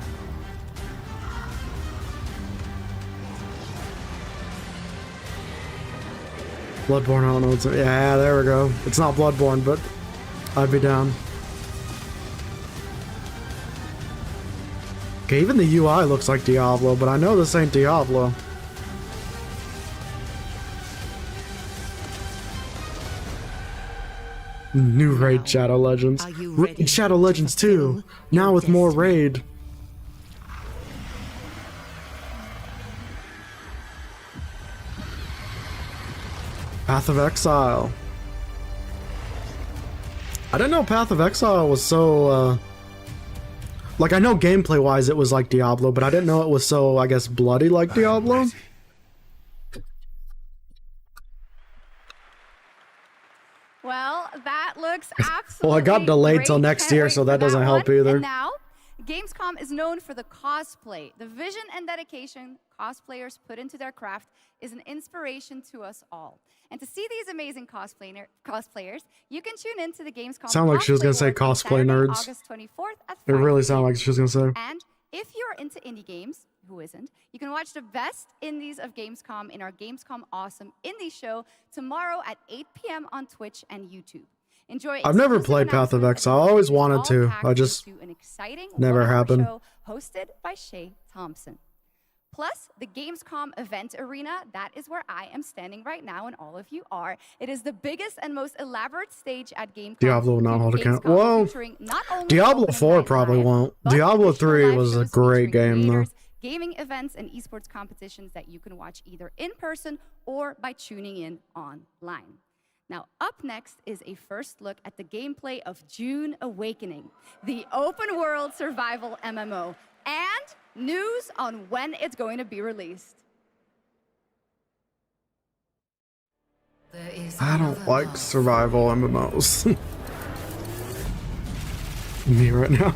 Bloodborne, I don't know what's... Yeah, there we go. It's not Bloodborne, but I'd be down. Okay, even the UI looks like Diablo, but I know this ain't Diablo. New Raid Shadow Legends. Raid Shadow Legends 2, now with more Raid. Path of Exile. I didn't know Path of Exile was so, like, I know gameplay-wise it was like Diablo, but I didn't know it was so, I guess, bloody like Diablo. Well, that looks absolutely Well, I got delayed great. till next Can't year, wait so for that doesn't help one. either. And now, Gamescom is known for the cosplay. The vision and dedication cosplayers put into their craft is an inspiration to us all. And to see these amazing cosplayers, you can tune in to the Gamescom. Sound like she was gonna say Cosplay World on cosplay Saturday, nerds. August 24th at It 5 really sounded like she was gonna say. And if you're into indie games, who isn't, you can watch the best indies of Gamescom in our Gamescom Awesome Indie Show tomorrow at 8 p.m. on Twitch and YouTube. Enjoy. I've never exclusive played Path of announcements Exile. I always wanted all to. packed I just into an exciting never one-hour happened. show hosted by Shay Thompson. Plus, the Gamescom event arena, that is where I am standing right now and all of you are. It is the biggest and most elaborate stage at Gamescom. Diablo will not hold a count. Gamescom, Whoa. featuring not only Diablo opening 4 night probably live, won't. but Diablo additional 3 live was a shows great featuring game, though. creators, gaming events, and esports competitions that you can watch either in person or by tuning in online. Now, up next is a first look at the gameplay of June Awakening, the open-world survival MMO, and news on when it's going to be released. I don't like survival MMOs. Me right now.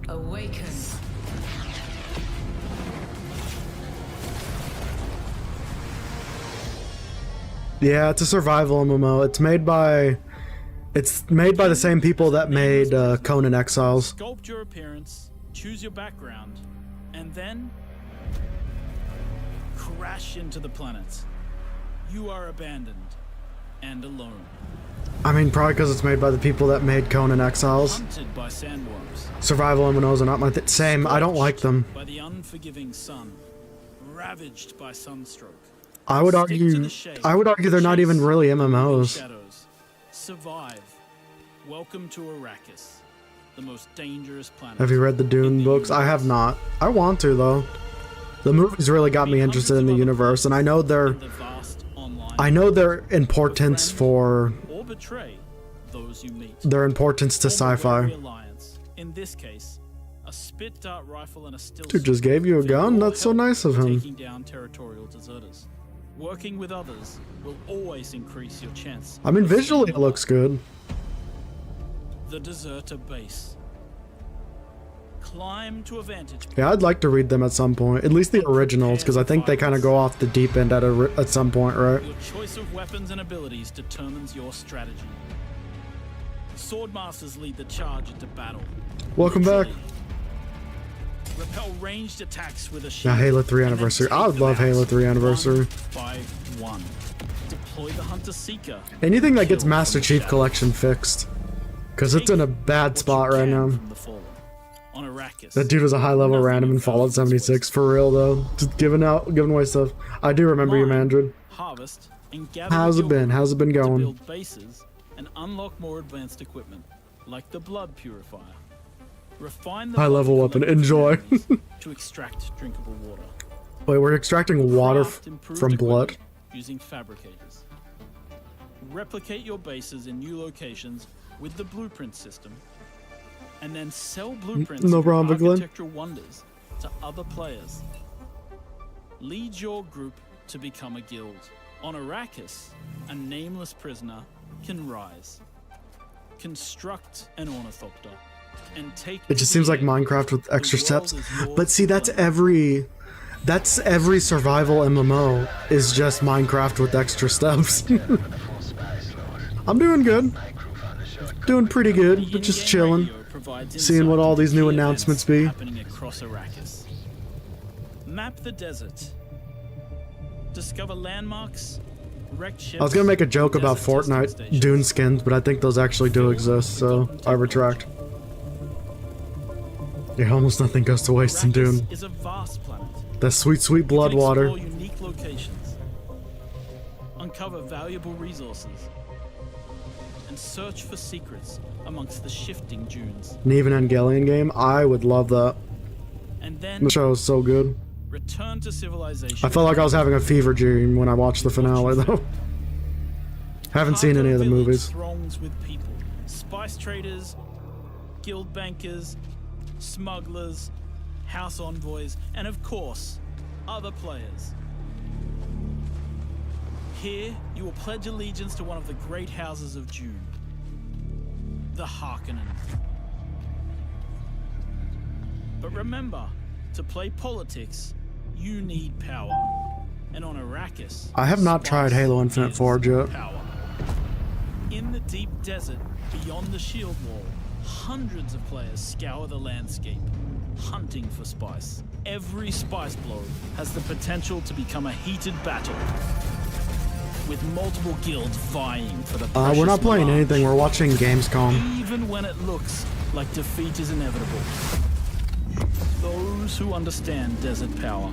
Awaken. Yeah, it's a survival MMO. It's made by the same people that made Conan Exiles. Sculpt your appearance, choose your background, and then crash into the planet. You are abandoned and alone. I mean, probably because it's made by the people that made Conan Exiles. Hunted by sandworms. Survival MMOs are not my same. I don't like them. By the unforgiving sun. Ravaged by sunstroke. I would argue they're not even really MMOs. Shadows. Survive. Welcome to Arrakis, the most dangerous planet. Have you read the Dune books? I have not. I want to though. The movies really got me interested in the universe, and I know their importance for Or betray those you meet. their importance to sci-fi. In this case, a spit dart rifle and a still Dude just gave you a gun? That's so nice of him. taking down territorial deserters. Working with others will always increase your chance. I mean, visually it looks good. The deserter base. Climb to a vantage point. Yeah, I'd like to read them at some point. At least the originals, because I think they kind of go off the deep end at some point, right? Your choice of weapons and abilities determines your strategy. Swordmasters lead the charge into battle. Welcome back. Repel ranged attacks with a Now shield. Halo 3 and then Anniversary. take I would them love out Halo 3 Anniversary. One by one. Deploy the Hunter Seeker. Anything that gets Kill Master from the Chief shadows. Collection fixed. Because it's in a bad spot right now. From the fallen. On Arrakis. That dude was a high level random in Fallout 76. For real though. Just giving away stuff. I do remember you, Mandrid. Harvest and gather How's it your been? How's it been to going? build bases and unlock more advanced equipment, like the blood purifier. Refine the High level weapon. Enjoy. to extract drinkable water. Wait, we're extracting water Craft improved from blood? equipment using fabricators. Replicate your bases in new locations with the blueprint system, and then sell blueprints No and problem, Glenn. architectural wonders to other players. Lead your group to become a guild. On Arrakis, a nameless prisoner can rise. Construct an ornithopter and take It just seems like Minecraft with extra steps. But see, that's every survival MMO is just Minecraft with extra steps. I'm doing good. Doing pretty good, but just chilling. Seeing what all these new announcements be. Happening across Arrakis. Map the desert. Discover landmarks. Wrecked ships. I was gonna make a joke about Fortnite Dune skins, but I think those actually do exist, so I retract. Yeah, almost nothing goes to waste in Dune. Is a vast planet. That sweet, sweet blood You can water. explore unique locations, uncover valuable resources, and search for secrets amongst the shifting dunes. An even Evangelion game? I would love that. And then The show is so good. return to civilization. I felt like I was having a fever dream when I watched the finale, though. Haven't seen any of the movies. Throngs with people, spice traders, guild bankers, smugglers, house envoys, and of course, other players. Here, you will pledge allegiance to one of the great houses of Dune, the Harkonnen. But remember, to play politics, you need power. And on Arrakis, I have not tried Halo Infinite Forge yet. power. In the deep desert, beyond the shield wall, hundreds of players scour the landscape, hunting for spice. Every spice blow has the potential to become a heated battle, with multiple guilds vying for the precious We're not playing melange. anything, we're watching Gamescom. Even when it looks like defeat is inevitable, those who understand desert power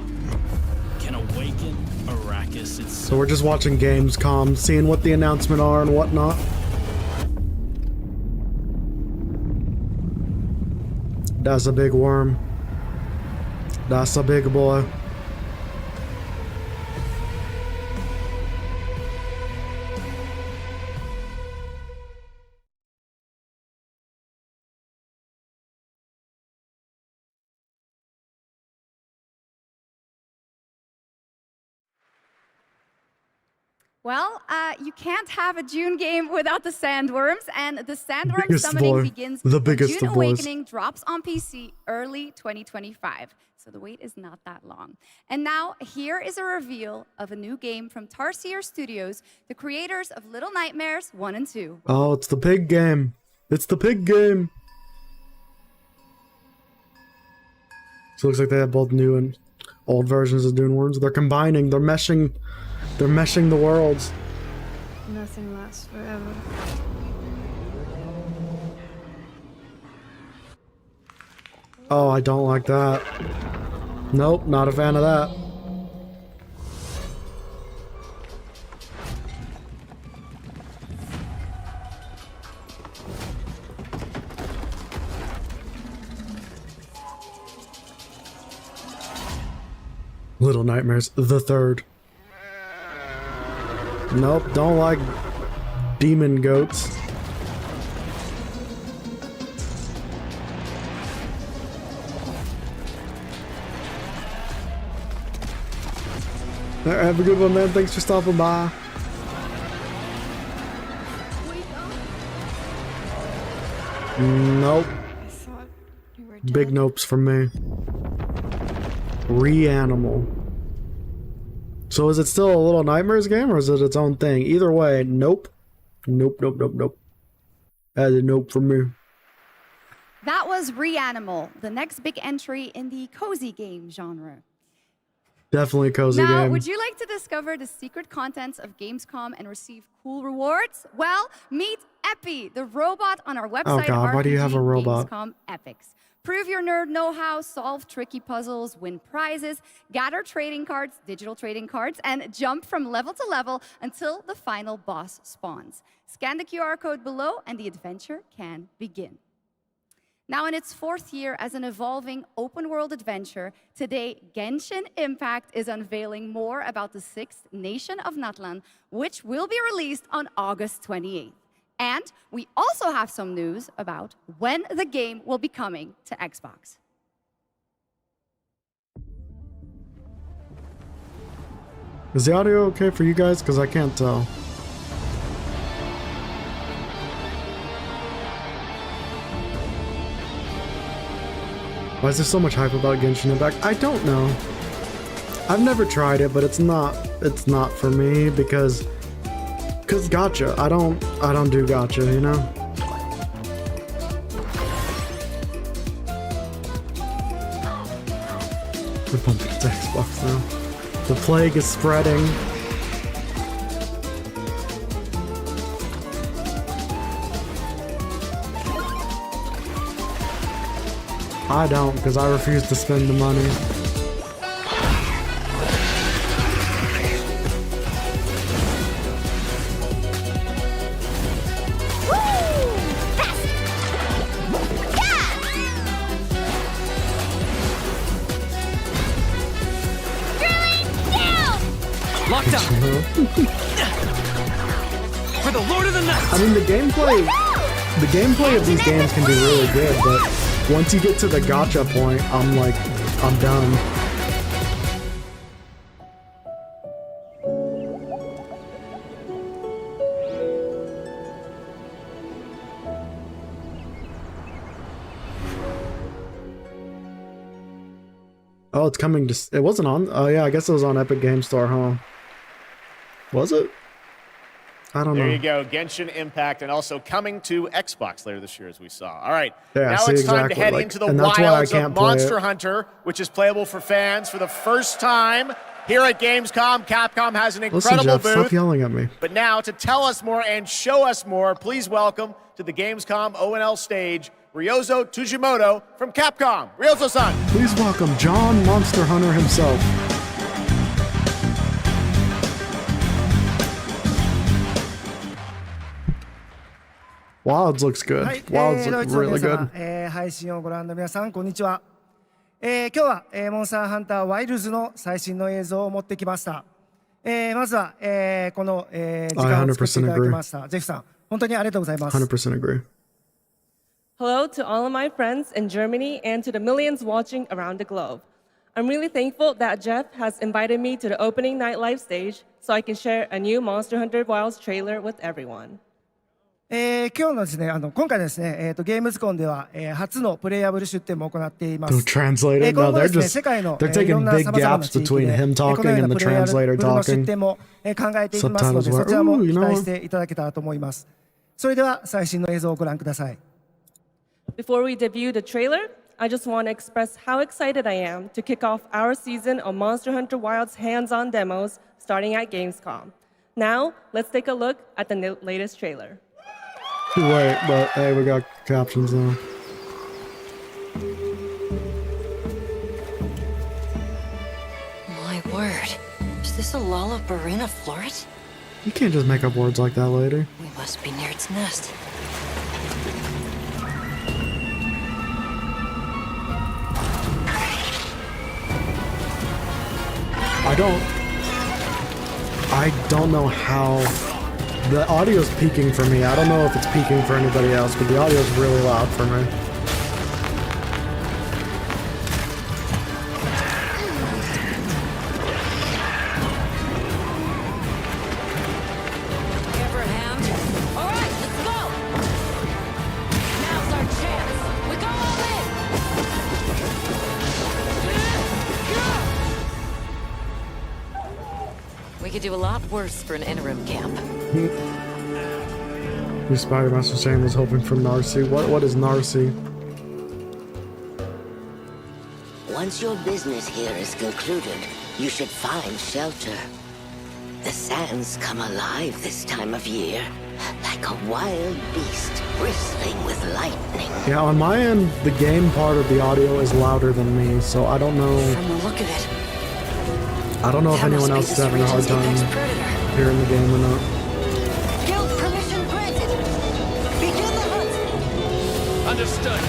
can awaken Arrakis itself. So we're just watching Gamescom, seeing what the announcement are and whatnot. That's a big worm. That's a big boy. Well, you can't have a June game without the Sandworms, and the Sandworm Biggest summoning boy. begins The when biggest June of boys. Awakening drops on PC early 2025. So the wait is not that long. And now, here is a reveal of a new game from Tarsier Studios, the creators of Little Nightmares 1 and 2. Oh, it's the pig game. It's the pig game. So it looks like they have both new and old versions of Dune Worms. They're combining, they're meshing the worlds. Nothing lasts forever. Oh, I don't like that. Nope, not a fan of that. Little Nightmares, the third. Nope, don't like demon goats. Have a good one, man. Thanks for stopping by. Nope. I thought you were dead. Big nopes from me. Reanimal. So is it still a Little Nightmares game or is it its own thing? Either way, nope. Nope, nope, nope, nope. That is a nope from me. That was Reanimal, the next big entry in the cozy game genre. Definitely a cozy Now, game. would you like to discover the secret contents of Gamescom and receive cool rewards? Well, meet Epi, the robot on our website. Oh God, why do you have a robot? Gamescom Epics. Prove your nerd know-how, solve tricky puzzles, win prizes, gather trading cards, digital trading cards, and jump from level to level until the final boss spawns. Scan the QR code below and the adventure can begin. Now in its 4th year as an evolving open-world adventure, today Genshin Impact is unveiling more about the 6th nation of Natlan, which will be released on August 28th. And we also have some news about when the game will be coming to Xbox. Is the audio okay for you guys? Because I can't tell. Why is there so much hype about Genshin Impact? I don't know. I've never tried it, but it's not for me because gacha. I don't do gacha, you know? We're bumping to Xbox now. The plague is spreading. I don't, because I refuse to spend the money. Locked up. For the Lord of the Night. I mean, the gameplay of these games can be really good, but once you get to the gacha point, I'm done. Oh, it's coming to... It wasn't on... Oh, yeah, I guess it was on Epic Game Store, huh? Was it? I don't know. There you go, Genshin Impact, and also coming to Xbox later this year, as we saw. All right, yeah, now it's time to head into the wilds of Monster Hunter, which is playable for fans for the first time here at Gamescom. Capcom has an incredible Jeff, booth. stop yelling at me. But now, to tell us more and show us more, please welcome to the Gamescom ONL stage, Ryozo Tujimoto from Capcom. Ryozo-san. Please welcome John Monster Hunter himself. Wilds looks good. Wilds look really good. 配信をご覧の皆さん、こんにちは。今日は、モンスターハンターワイルズの最新の映像を持ってきました。まずは、この、時間を作っていただきました。ジェフさん、本当にありがとうございます。100% agree. Hello to all of my friends in Germany and to the millions watching around the globe. I'm really thankful that Geoff has invited me to the opening night live stage so I can share a new Monster Hunter Wilds trailer with everyone. 今日のですね、今回ですね、ゲームズコンでは、初のプレイアブル出展も行っています。Translate it? No, they're taking big gaps between him talking and the translator talking. 出展も考えていますので、そちらも期待していただけたらと思います。それでは最新の映像をご覧ください。Before we debut the trailer, I just want to express how excited I am to kick off our season of Monster Hunter Wilds hands-on demos starting at Gamescom. Now, let's take a look at the latest trailer. Wait, but hey, we got captions now. My word. Is this a Lollabarina floret? You can't just make up words like that, lady. We must be near its nest. I don't know how the audio's peaking for me. I don't know if it's peaking for anybody else, but the audio's really loud for me. Do a lot worse for an interim camp. Who Spider-Master saying was hoping for Narcy. What is Narcy? Once your business here is concluded, you should find shelter. The sands come alive this time of year, like a wild beast bristling with lightning. Yeah, on my end, the game part of the audio is louder than me, so I don't know. From the look of it, I don't know if anyone else is having a hard time hearing the game or not. guild permission granted. Begin the hunt. Understood.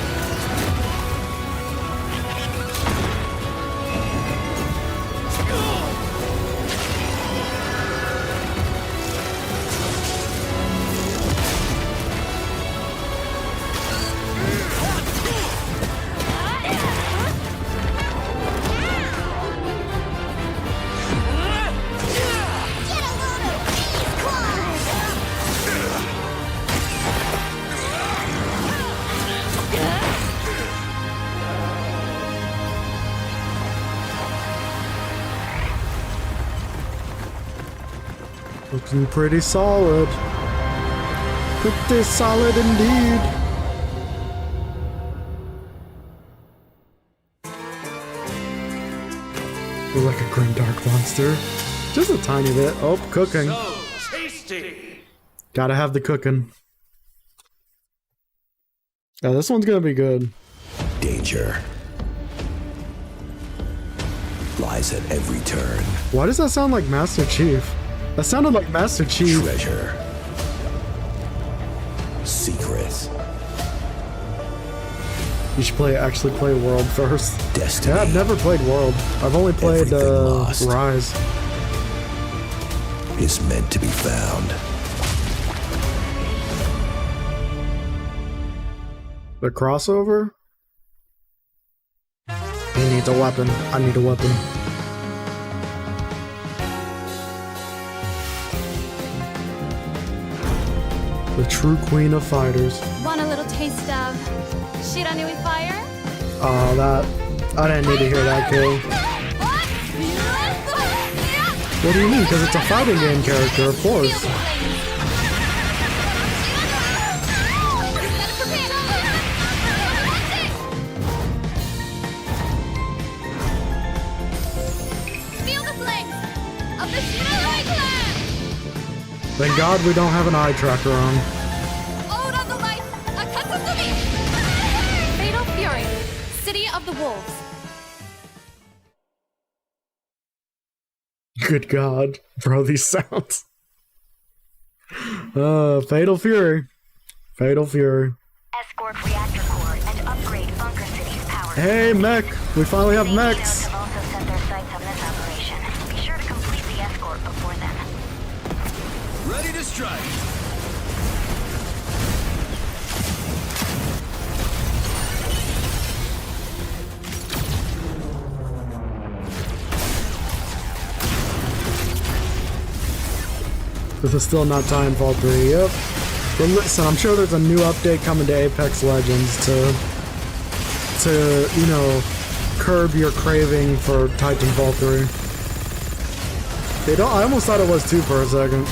Looking pretty solid. Pretty solid indeed. We're like a grim dark monster. Just a tiny bit. Oh, cooking. So tasty. Gotta have the cooking. Yeah, this one's gonna be good. Danger lies at every turn. Why does that sound like Master Chief? That sounded like Master Chief. Treasure. Secret. You should actually play World first. Destiny. Yeah, I've never played World. I've only played Rise. Is meant to be found. The crossover? He needs a weapon. I need a weapon. The true queen of fighters. Want a little taste of Shiranui fire? Oh, that... I didn't need to hear that, Kay. What do you mean? Because it's a fighting game character, of course. Feel the flames of the Shiranui clan! Thank God we don't have an eye tracker on. Ode on the light, Akatsumi! Fatal Fury, City of the Wolves. Good God. Bro, these sounds. Fatal Fury. Fatal Fury. Escort reactor core and upgrade Bunker City's power. Hey, mech! We finally have mechs! Have also set their sights on this operation. Be sure to complete the escort before then. Ready to strike. This is still not Titanfall 3, yep. But listen, I'm sure there's a new update coming to Apex Legends to you know, curb your craving for Titanfall 3. I almost thought it was 2 for a second.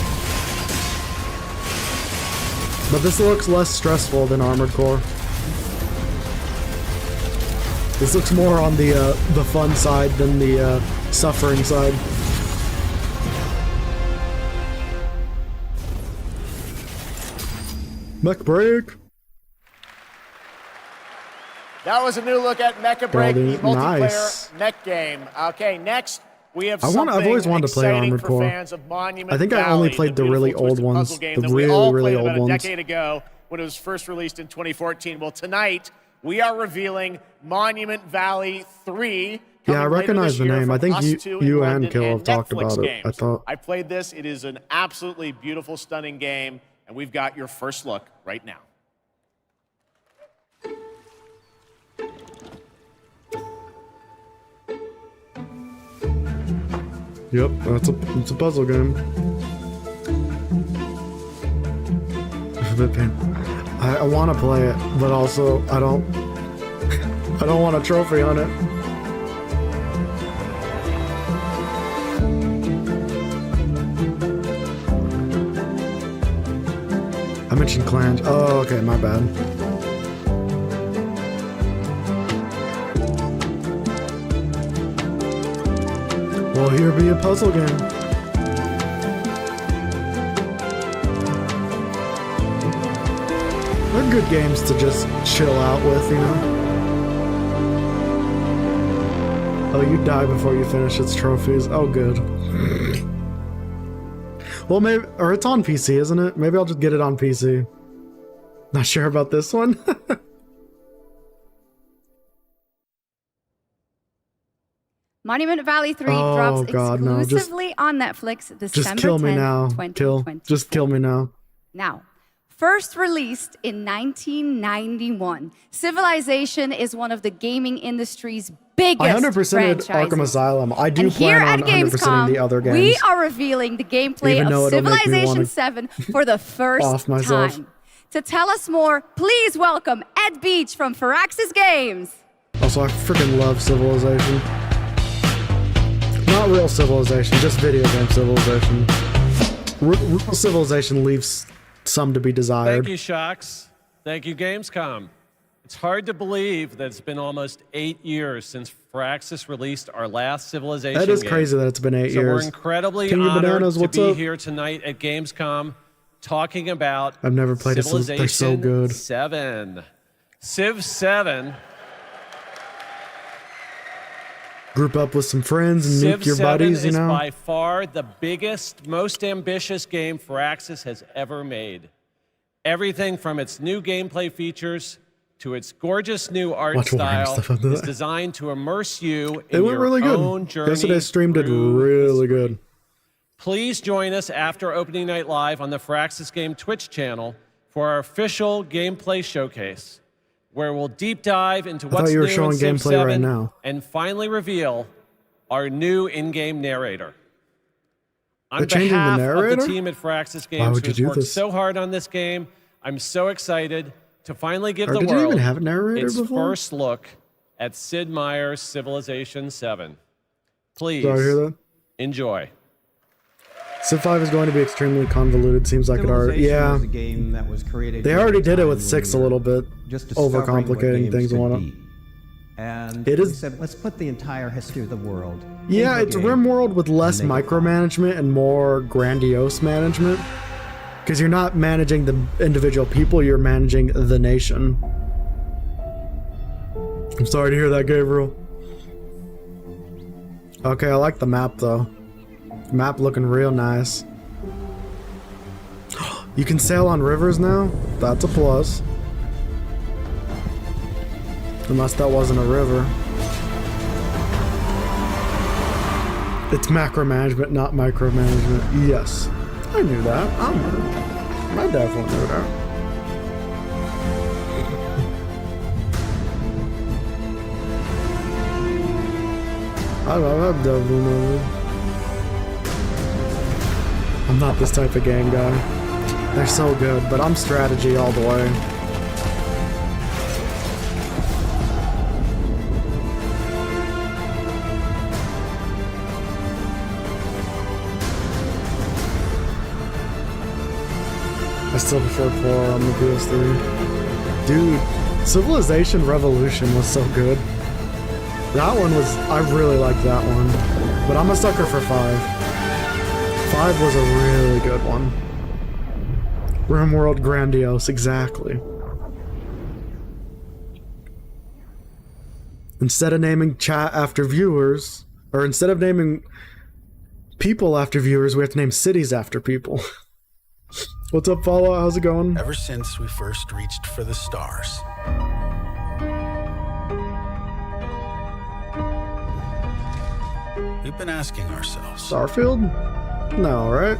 But this looks less stressful than Armored Core. This looks more on the fun side than the suffering side. Mech Break. That was a new look at Mecha Break, the multiplayer Nice. mech game. Okay, next we have I've something always wanted to play exciting Armored for Core. fans of Monument I think I only Valley, played the really beautiful old twisted ones. puzzle game The that we all really played old about a ones. decade ago when it was first released in 2014. Well, tonight we are revealing Monument Valley 3. Yeah, I coming later recognize this the year name. I from think us two in you and London Kill have talked Netflix about it. games. I thought. I played this. It is an absolutely beautiful, stunning game, and we've got your first look right now. Yep, it's a puzzle game. It's a bit painful. I want to play it, but also I don't want a trophy on it. I mentioned clans. Oh, okay, my bad. Will here be a puzzle game? They're good games to just chill out with, you know? Oh, you die before you finish its trophies. Oh, good. Well, maybe... Or it's on PC, isn't it? Maybe I'll just get it on PC. Not sure about this one. Monument Valley 3 drops exclusively on Netflix December 10th, kill me now. 2024. Just kill me now. Now, first released in 1991, Civilization is one of the gaming industry's biggest I 100%ed franchises. Arkham Asylum. I do And here plan at on 100%ing the other games. we are revealing the gameplay Even though of it'll make me Civilization wanna 7 for the first off myself. time. To tell us more, please welcome Ed Beach from Firaxis Games. Also, I freaking love Civilization. Not real Civilization, just video game Civilization. Real Civilization leaves some to be desired. Thank you, Sjokz. Thank you, Gamescom. It's hard to believe that it's been almost 8 years since Firaxis released our last Civilization That is game. crazy that it's been 8 So years. we're incredibly King of honored Bananas, to what's be up? here tonight at Gamescom talking about I've never played a Civ. They're so good. 7. Civ 7. Group up with some friends and Civ nuke your 7 buddies, you is know? by far the biggest, most ambitious game Firaxis has ever made. Everything from its new gameplay features to its gorgeous new art Watch Warhammer style stuff on that. is designed to immerse you It in went your really own good. journey. Yesterday's stream did through really good. Please join us after opening night live on the Firaxis Game Twitch channel for our official gameplay showcase, where we'll deep dive into thought what's you were new showing in Civ gameplay right 7 now. and finally reveal our new in-game narrator. On They're changing the behalf of narrator? the team at Firaxis Why Games, would you who's do worked this? so hard on this game, I'm so excited to finally give Or the did you world even have a narrator its before? first look at Sid Meier's Civilization 7. Please Did I hear that? enjoy. Civ 5 is going to be extremely convoluted, seems like it already. Yeah. was a game that was created They during already a did it time with when 6 a we were little bit, just discovering what overcomplicating games things and could whatnot. be. And It we is- said, let's put the entire history of the world. Yeah, into it's a a game. RimWorld with less micromanagement and more grandiose management. Because you're not managing the individual people, you're managing the nation. I'm sorry to hear that, Gabriel. Okay, I like the map though. Map looking real nice. You can sail on rivers now? That's a plus. Unless that wasn't a river. It's macromanagement, not micromanagement. Yes. I knew that. I definitely knew that. I definitely knew that. I'm not this type of game guy. They're so good, but I'm strategy all the way. I still prefer 4 on the PS3. Dude, Civilization Revolution was so good. That one was, I really liked that one. But I'm a sucker for 5. 5 was a really good one. RimWorld Grandiose, exactly. Instead of naming chat after viewers, or instead of naming people after viewers, we have to name cities after people. What's up, Fallout? How's it going? Ever since we first reached for the stars. We've been asking ourselves. Starfield? No, right?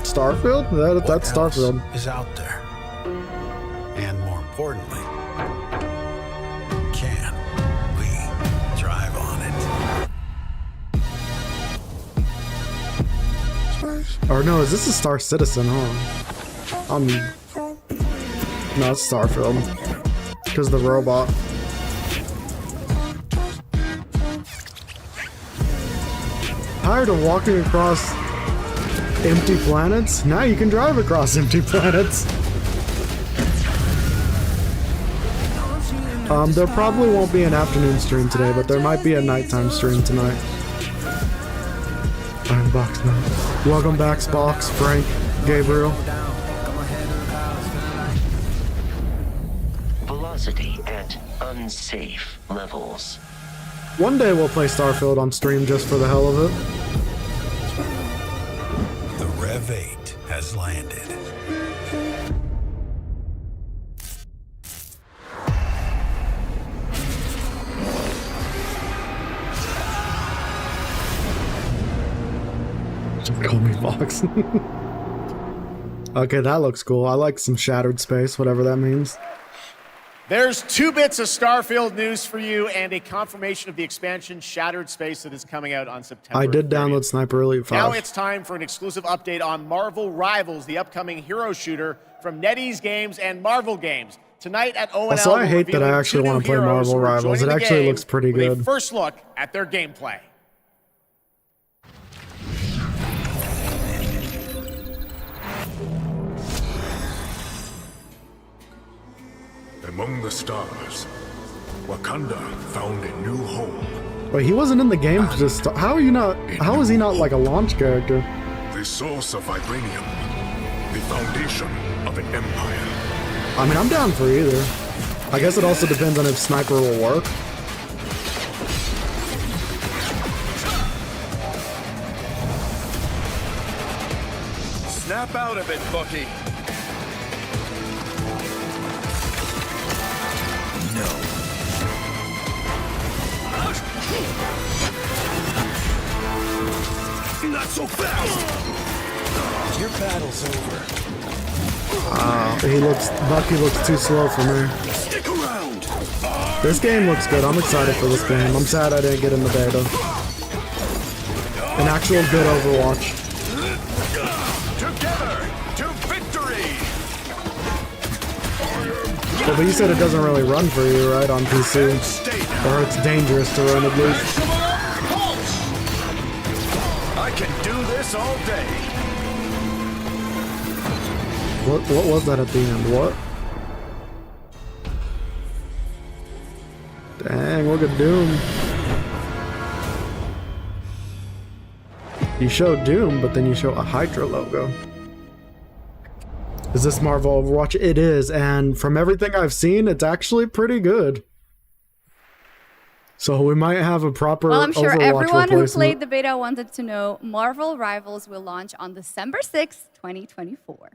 Starfield? That's Starfield. Is out there. And more importantly, can we drive on it? Or no, is this a Star Citizen, huh? No, it's Starfield. Because the robot. Tired of walking across empty planets? Now you can drive across empty planets. There probably won't be an afternoon stream today, but there might be a nighttime stream tonight. Box now. Welcome back, Spox, Frank, Gabriel. Velocity at unsafe levels. One day we'll play Starfield on stream just for the hell of it. The Rev 8 has landed. Call me Vox. Okay, that looks cool. I like some shattered space, whatever that means. There's 2 bits of Starfield news for you and a confirmation of the expansion Shattered Space that is coming out on September 30th. I did download Sniper Elite 5. Now it's time for an exclusive update on Marvel Rivals, the upcoming hero shooter from NetEase Games and Marvel Games. Tonight at ONL, also, I hate that I actually want to play Marvel Rivals. It actually looks pretty good. First look at their gameplay. Among the stars, Wakanda found a new home. Wait, he wasn't in the game to just how are you not? How is he not like a launch character? The source of vibranium, the foundation of an empire. I mean, I'm down for either. I guess it also depends on if Sniper will work. Snap out of it, Bucky. Not so fast! Your battle's over. Bucky looks too slow for me. Stick around! This game looks good. I'm excited for this game. I'm sad I didn't get in the beta. An actual good Overwatch. Together to victory! Well, but you said it doesn't really run for you, right, on PC? Or it's dangerous to run at least. I can do this all day. What was that at the end? What? Dang, look at Doom. You show Doom, but then you show a Hydra logo. Is this Marvel Overwatch? It is, and from everything I've seen, it's actually pretty good. So we might have a proper Well, I'm sure Overwatch everyone who replacement. played the beta wanted to know Marvel Rivals will launch on December 6th, 2024.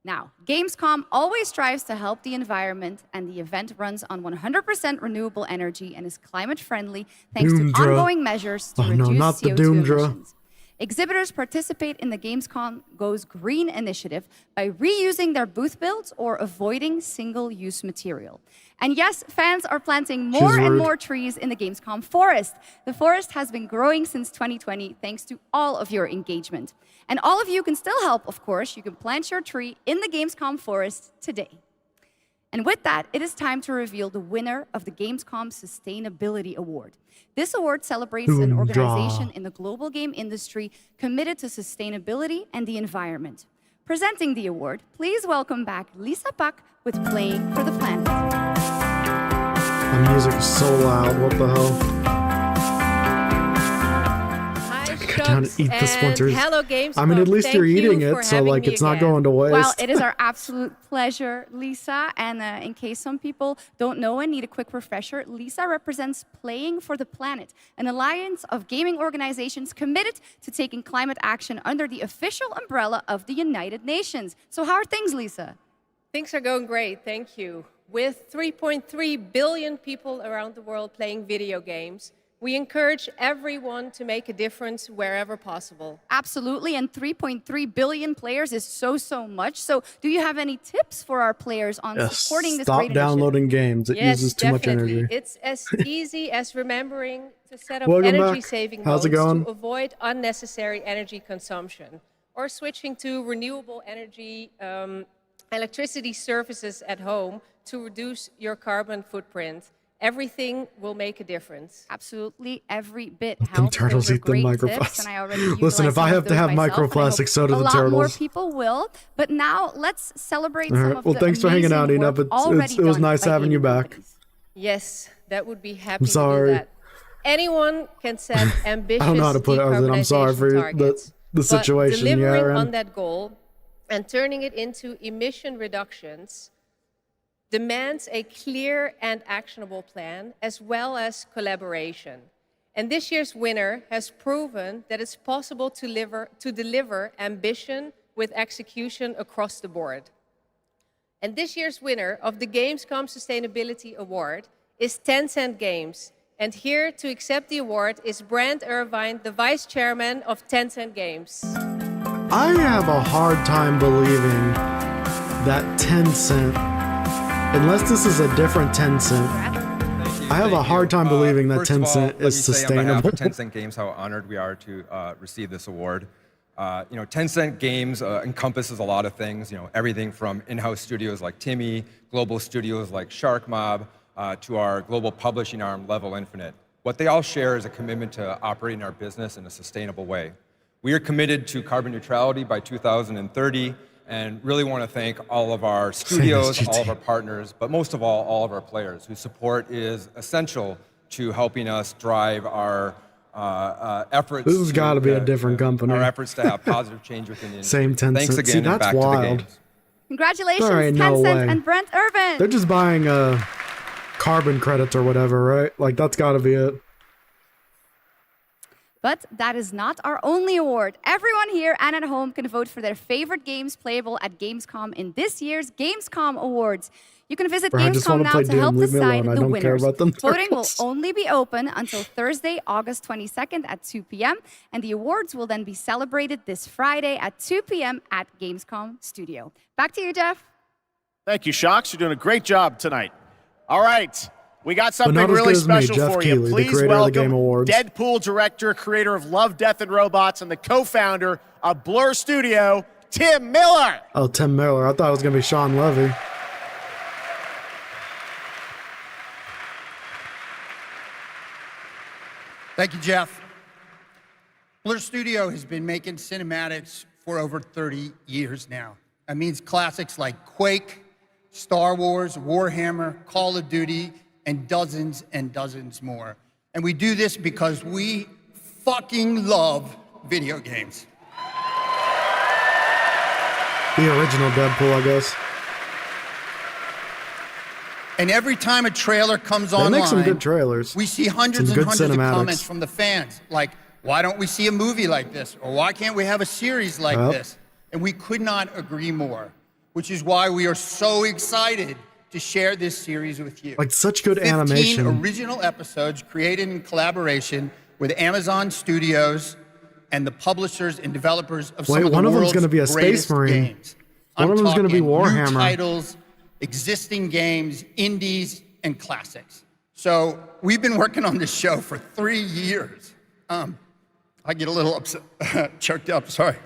Now, Gamescom always strives to help the environment, and the event runs on 100% renewable energy and is climate friendly thanks to Doomdra. ongoing measures to reduce not the CO2 Doomdra. emissions. Exhibitors participate in the Gamescom Goes Green initiative by reusing their booth builds or avoiding single-use material. And yes, fans are planting more and more trees in the Gamescom forest. The forest has been growing since 2020 thanks to all of your engagement. And all of you can still help, of course. You can plant your tree in the Gamescom forest today. And with that, it is time to reveal the winner of the Gamescom Sustainability Award. This award celebrates an organization in the global game industry committed to sustainability and the environment. Presenting the award, please welcome back Lisa Pak with Playing for the Planet. The music is so loud, what the hell? Go down and eat the sponsors. Hello, Games. I mean, at least you're eating it, so like it's not going to waste. Well, it is our absolute pleasure, Lisa. And in case some people don't know and need a quick refresher, Lisa represents Playing for the Planet, an alliance of gaming organizations committed to taking climate action under the official umbrella of the United Nations. So how are things, Lisa? Things are going great, thank you. With 3.3 billion people around the world playing video games, we encourage everyone to make a difference wherever possible. Absolutely, and 3.3 billion players is so much. So do you have any tips for our players on supporting this great Stop downloading games. It uses too much energy. It's as easy as remembering to set up Welcome energy-saving back. How's it modes going? to avoid unnecessary energy consumption, or switching to renewable energy electricity services at home to reduce your carbon footprint. Everything will make a difference. Absolutely, every bit Them helps. turtles Those are eat them great microplastics. tips, and I already Listen, utilized if I some have of to those have myself, and I hope microplastics, so do the a lot more turtles. people will. But now let's celebrate All some right. of Well, the thanks for hanging out, amazing Ina. work But already it was done nice by having you gaming back. companies. Yes, that would be happy I'm sorry. to do that. Anyone can set ambitious I don't know how to put it other than I'm sorry for targets, the situation. But delivering yeah, on that goal and turning it into emission reductions demands a clear and actionable plan, as well as collaboration. And this year's winner has proven that it's possible to deliver ambition with execution across the board. And this year's winner of the Gamescom Sustainability Award is Tencent Games. And here to accept the award is Brand Irvine, the Vice Chairman of Tencent Games. I have a hard time believing that Tencent, unless this is a different Tencent, I have a hard time believing that Tencent is sustainable. On behalf of Tencent Games, how honored we are to receive this award. Tencent Games encompasses a lot of things. Everything from in-house studios like Timmy, global studios like Shark Mob, to our global publishing arm, Level Infinite. What they all share is a commitment to operating our business in a sustainable way. We are committed to carbon neutrality by 2030, and really want to thank all of our studios, all of our partners, but most of all of our players, whose support is essential to helping us drive our efforts. This has got to be a different company. Our efforts to have positive change within the industry. Same Tencent. Thanks again. See, that's and back wild. To the games. Congratulations, There ain't no Tencent way. and Brent Irvin. They're just buying carbon credits or whatever, right? Like, that's got to be it. But that is not our only award. Everyone here and at home can vote for their favorite games playable at Gamescom in this year's Gamescom Awards. You can visit Bro, I just wanna Gamescom now play to Doom. help Leave me decide alone. I the don't care winners. about them Voting will turtles. only be open until Thursday, August 22nd at 2 p.m. And the awards will then be celebrated this Friday at 2 p.m. at Gamescom Studio. Back to you, Geoff. Thank you, Sjokz. You're doing a great job tonight. All right. We got something not as really good as me, special Geoff for Keighley, you. the Please creator of the Game welcome Awards. Deadpool director, creator of Love, Death, and Robots, and the co-founder of Blur Studio, Tim Miller. Oh, Tim Miller. I thought it was going to be Sean Levy. Thank you, Geoff. Blur Studio has been making cinematics for over 30 years now. That means classics like Quake, Star Wars, Warhammer, Call of Duty, and dozens more. And we do this because we fucking love video games. The original Deadpool, I guess. And every time a trailer comes They online, make some good trailers. we see hundreds Some and good hundreds cinematics. of comments from the fans, like, why don't we see a movie like this? Or why can't we have a series like Yep. this? And we could not agree more, which is why we are so excited to share this series with you. Like, such good 15 animation. original episodes created in collaboration with Amazon Studios and the publishers and developers of some Wait, of the one of them's world's going to be a Space greatest Marine. games. One of them's going to be talking new Warhammer. titles, existing games, indies, and classics. So we've been working on this show for 3 years. I get a little upset, choked up, sorry.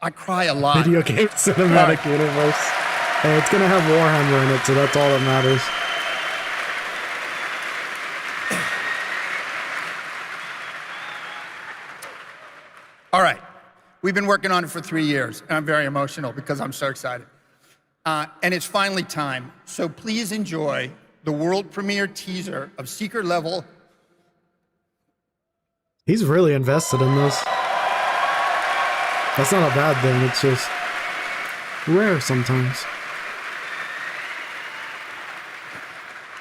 I cry a lot. Video game cinematic universe. Hey, it's going to have Warhammer in it, so that's all that matters. All right. We've been working on it for 3 years, and I'm very emotional because I'm so excited. And it's finally time. So please enjoy the world premiere teaser of Secret Level. He's really invested in this. That's not a bad thing, it's just rare sometimes.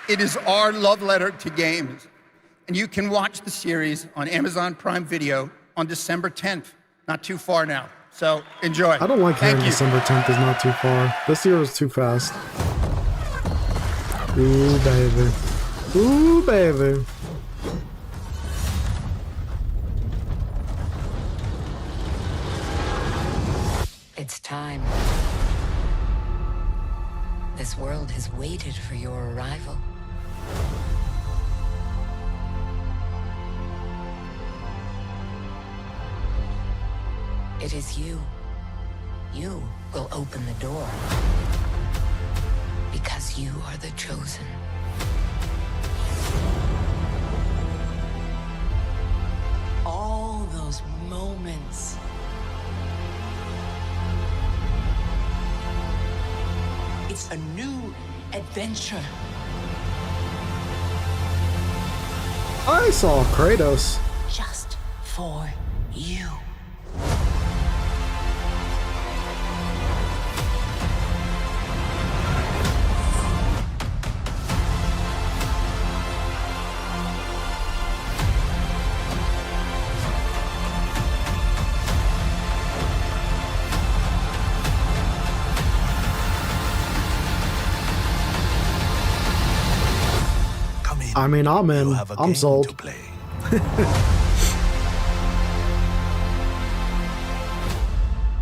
It is our love letter to games. And you can watch the series on Amazon Prime Video on December 10th. Not too far now. So enjoy. I don't like hearing Thank you. December 10th is not too far. This year was too fast. Ooh, baby. Ooh, baby. It's time. This world has waited for your arrival. It is you. You will open the door. Because you are the chosen. All those moments. It's a new adventure. I saw Kratos. Just for you. I mean, I'm in. I'm sold.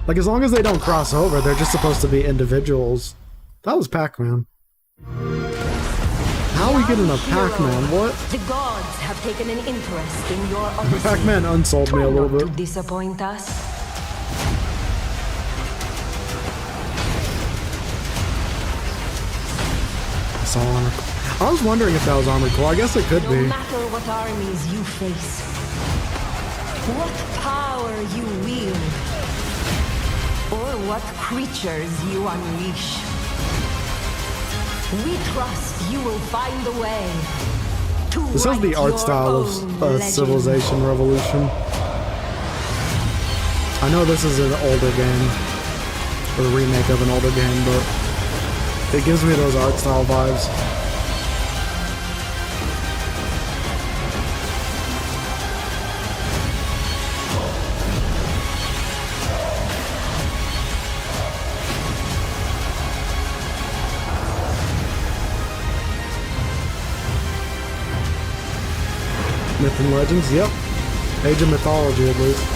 Like, as long as they don't cross over, they're just supposed to be individuals. That was Pac-Man. How are we getting a Pac-Man? What? The gods have taken an interest in your odyssey. Pac-Man unsold me a little bit. To disappoint us. I saw Armored Core. I was wondering if that was Armored Core. I guess it could be. No matter what armies you face, what power you wield, or what creatures you unleash, we trust you will find a way to This is the art style of Civilization Revolution. I know this is an older game, or a remake of an older game, but it gives me those art style vibes. Myth and Legends, yep. Age of Mythology, at least.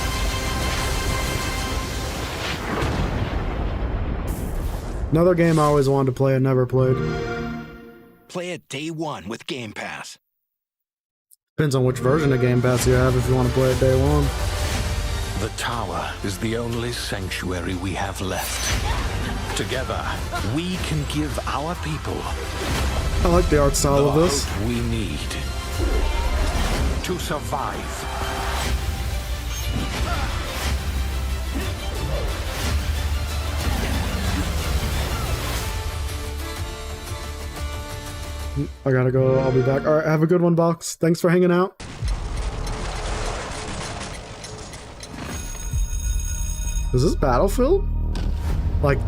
Another game I always wanted to play and never played. Play it day one with Game Pass. Depends on which version of Game Pass you have if you want to play it day one. The tower is the only sanctuary we have left. Together, we can give our people I like the art style of this. the hope we need to survive. I gotta go, I'll be back. Alright, have a good one, Box. Thanks for hanging out. Is this Battlefield? Like,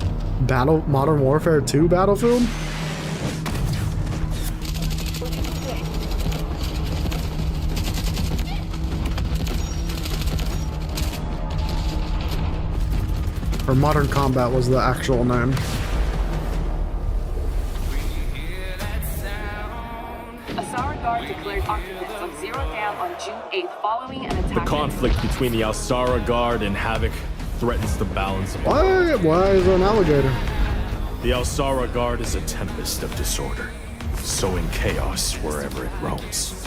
Modern Warfare 2 Battlefield? Or Modern Combat was the actual name. Declared occupants of Zero Dam on June 8th following an attack. The conflict between the Alsara Guard and Havoc threatens the balance of Why is there an alligator? The Alsara Guard is a tempest of disorder, sowing chaos wherever it roams.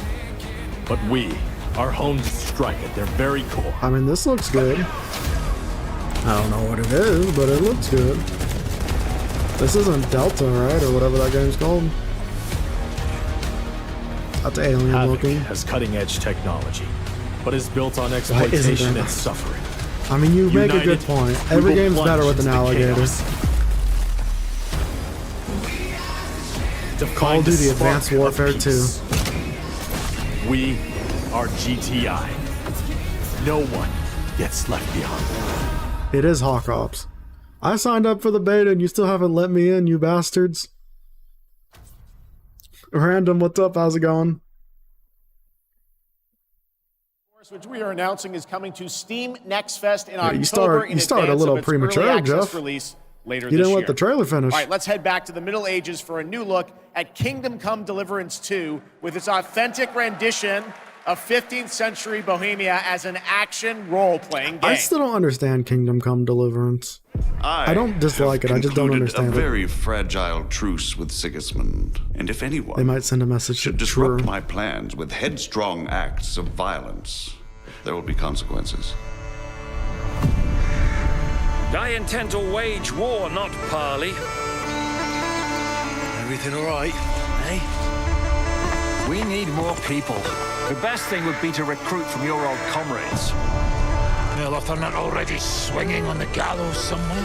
But we are honed to strike at their very core. I mean, this looks good. I don't know what it is, but it looks good. This isn't Delta, right? Or whatever that game's called. That's alien Havoc looking. has cutting-edge technology, but is built on exploitation and suffering. I mean, you make a good point. Every game's better with an alligator. Call of Duty Advanced Warfare 2. We are GTI. No one gets left behind. It is Hawk Ops. I signed up for the beta and you still haven't let me in, you bastards. Random, what's up? How's it going? Which we are announcing is coming to Steam Next Fest in October. You started a little premature, Jeff. Release later You this didn't year. let the trailer finish. All right, let's head back to the Middle Ages for a new look at Kingdom Come Deliverance 2 with its authentic rendition of 15th century Bohemia as an action role-playing game. I still don't understand Kingdom Come Deliverance. I don't dislike it, I just don't understand a it. very fragile truce with Sigismund, and if anyone They might send a message should to disrupt True. my plans with headstrong acts of violence, there will be consequences. I intend to wage war, not parley. Everything all right, eh? We need more people. The best thing would be to recruit from your old comrades. Well, if they're not already swinging on the gallows somewhere.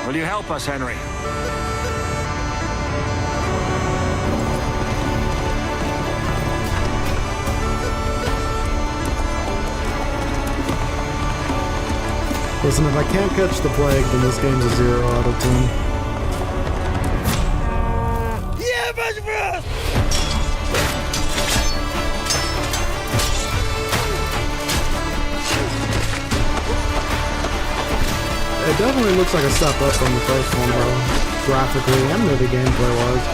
Will you help us, Henry? Listen, if I can't catch the plague, then this game's a 0 out of 10. Yeah, best friend! It definitely looks like a step up from the first one, though. Graphically and maybe gameplay-wise.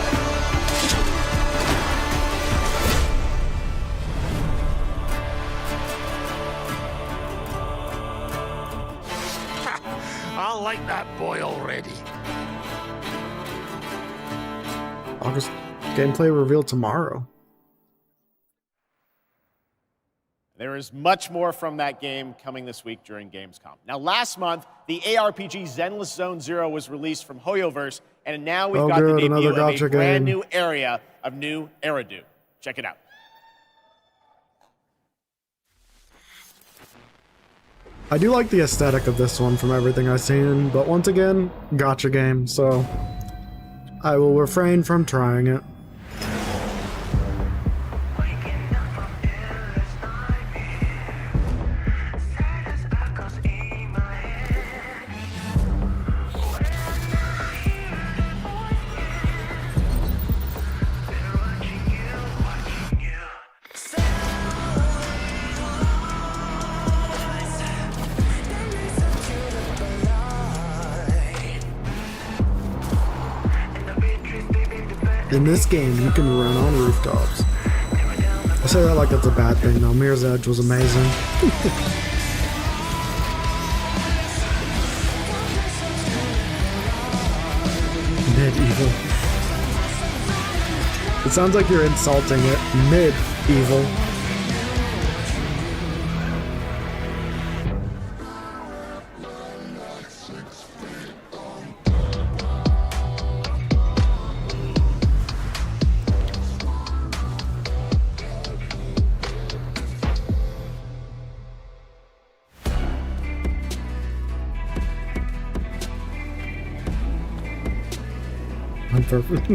I like that boy already. August gameplay revealed tomorrow. There is much more from that game coming this week during Gamescom. Now, last month, the ARPG Zenless Zone Zero was released from HoYoverse, and now we've got the debut of a brand new area of new Eridu. Check it out. I do like the aesthetic of this one from everything I've seen, but once again, gacha game, so I will refrain from trying it. In this game, you can run on rooftops. I say that like that's a bad thing, though. Mirror's Edge was amazing. Medieval. It sounds like you're insulting it. Medieval. Perfect.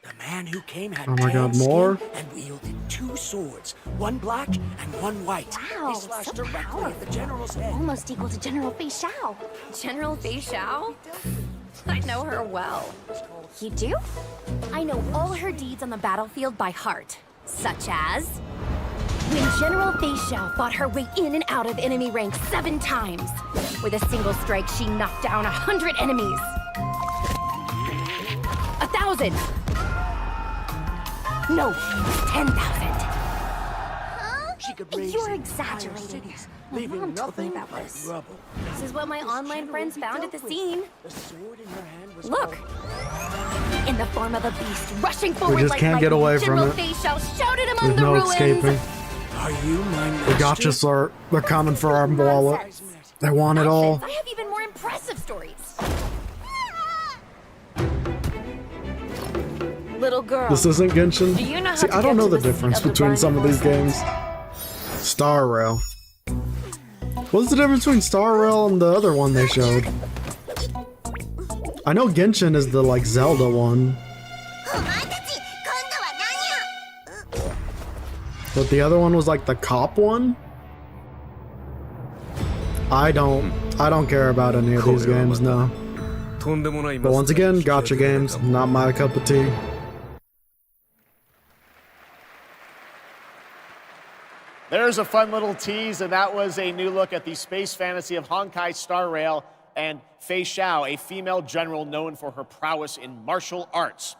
The man who came had Oh my god, more? and wielded 2 swords, one black and one white. Wow, They slashed so directly at the general's head. Almost equal to General Fei Xiao. General Fei Xiao? I know her well. You do? I know all her deeds on the battlefield by heart, such as when General Fei Xiao fought her way in and out of enemy ranks 7 times. With a single strike, she knocked down 100 enemies. 1,000. No, 10,000. She could raise You're entire exaggerating. cities, My leaving mom told me nothing about but this. rubble. This is what my online friends found at the scene. The sword in her hand was Look! In the form of a beast, rushing We forward just like can't get lightning, away from General it. Fei Xiao shouted among There's the no ruins. escaping. Are you my The master? gotchas are, they're coming for our wallet. They want it all. I have even more impressive stories. Little girl. This isn't Genshin. Do you know how See, to I don't get know to the the difference seat of the between some of these Burning games. Star Rail. What's the difference between Star Rail and the other one they showed? I know Genshin is the like Zelda one. But the other one was like the cop one? I don't care about any of these games, no. But once again, gacha games, not my cup of tea. There's a fun little tease, and that was a new look at the space fantasy of Honkai Star Rail and Fei Xiao, a female general known for her prowess in martial arts.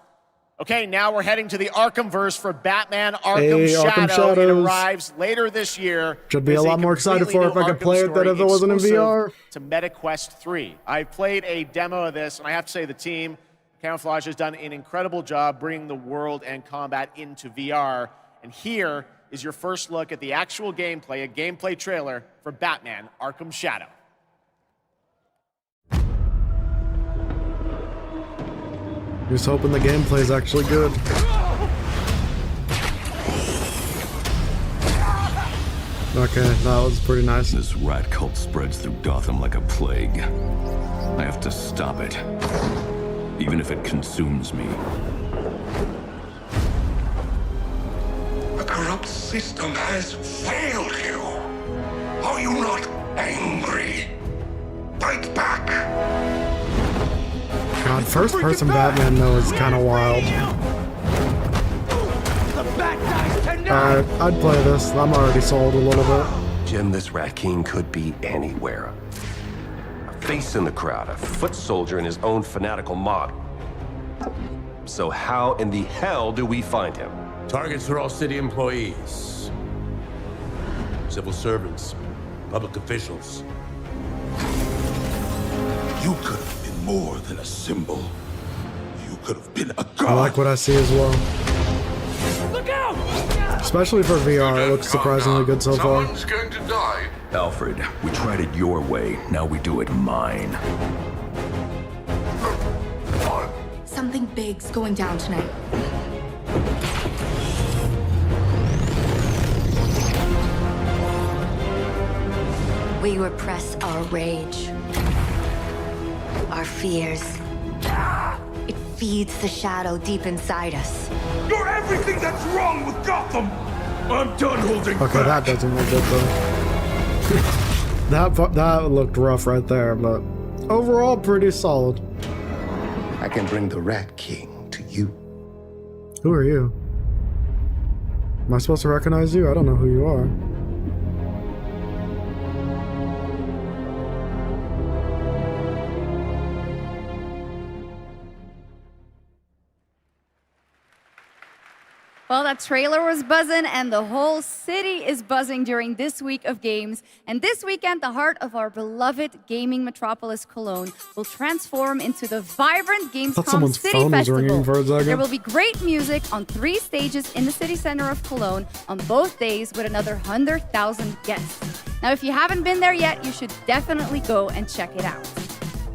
Okay, now we're heading to the Arkhamverse for Batman Arkham Hey, Arkham Shadow. It Shadows. arrives later this year. Should be a It's lot more excited for it if I could play it than if it wasn't in VR. To MetaQuest 3. I've played a demo of this, and I have to say the team, Camouflage, has done an incredible job bringing the world and combat into VR. And here is your first look at the actual gameplay, a gameplay trailer for Batman Arkham Shadow. Just hoping the gameplay is actually good. Okay, that was pretty nice. This rat cult spreads through Gotham like a plague. I have to stop it, even if it consumes me. A corrupt system has failed you. Are you not angry? Fight back! God, first-person Batman, though, is kind of wild. Alright, I'd play this. I'm already sold a little bit. Jim, this Rat King could be anywhere. A face in the crowd, a foot soldier in his own fanatical mob. So how in the hell do we find him? Targets are all city employees, civil servants, public officials. You could have been more than a symbol. You could have been a I god. like what I see as well. Look out! Especially for VR, it looks surprisingly good so far. Someone's going to die. Alfred, we tried it your way. Now we do it mine. Something big's going down tonight. We repress our rage, our fears. It feeds the shadow deep inside us. You're everything that's wrong with Gotham! I'm done holding Okay, that doesn't look good though. that looked rough right there, but overall pretty solid. I can bring the Rat King to you. Who are you? Am I supposed to recognize you? I don't know who you are. Well, that trailer was buzzing, and the whole city is buzzing during this week of games. And this weekend, the heart of our beloved gaming metropolis, Cologne, will transform into the vibrant gamescom City Festival. There will be great music on 3 stages in the city center of Cologne on both days with another 100,000 guests. Now, if you haven't been there yet, you should definitely go and check it out.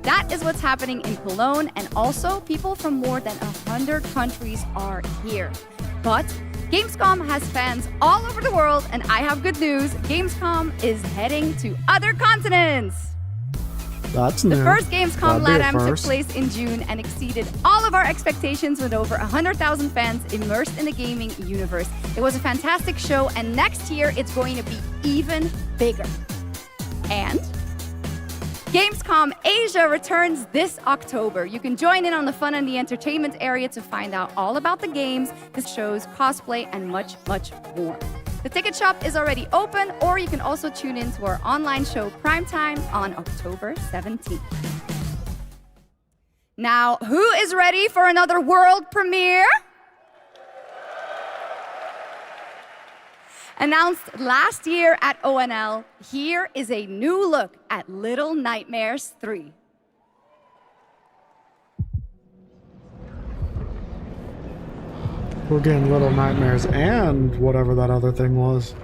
That is what's happening in Cologne, and also people from more than 100 countries are here. But Gamescom has fans all over the world, and I have good news. Gamescom is heading to other continents. That's new. The first Gamescom LATAM took place in June and exceeded all of our expectations with over 100,000 fans immersed in the gaming universe. It was a fantastic show, and next year it's going to be even bigger. And Gamescom Asia returns this October. You can join in on the fun and the entertainment area to find out all about the games, the shows, cosplay, and much, much more. The ticket shop is already open, or you can also tune in to our online show Primetime on October 17th. Now, who is ready for another world premiere? Announced last year at ONL, here is a new look at Little Nightmares 3. We're getting Little Nightmares and whatever that other thing was.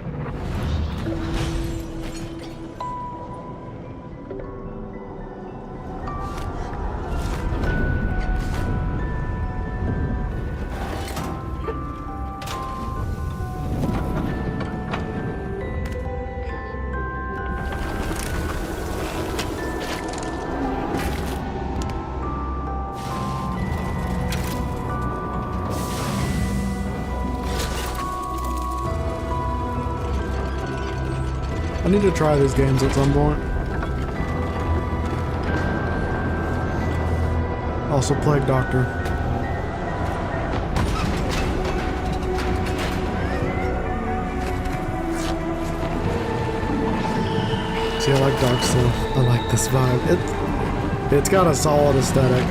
I need to try these games at some point. Also, Plague Doctor. See, I like dark stuff. I like this vibe. It's got a solid aesthetic.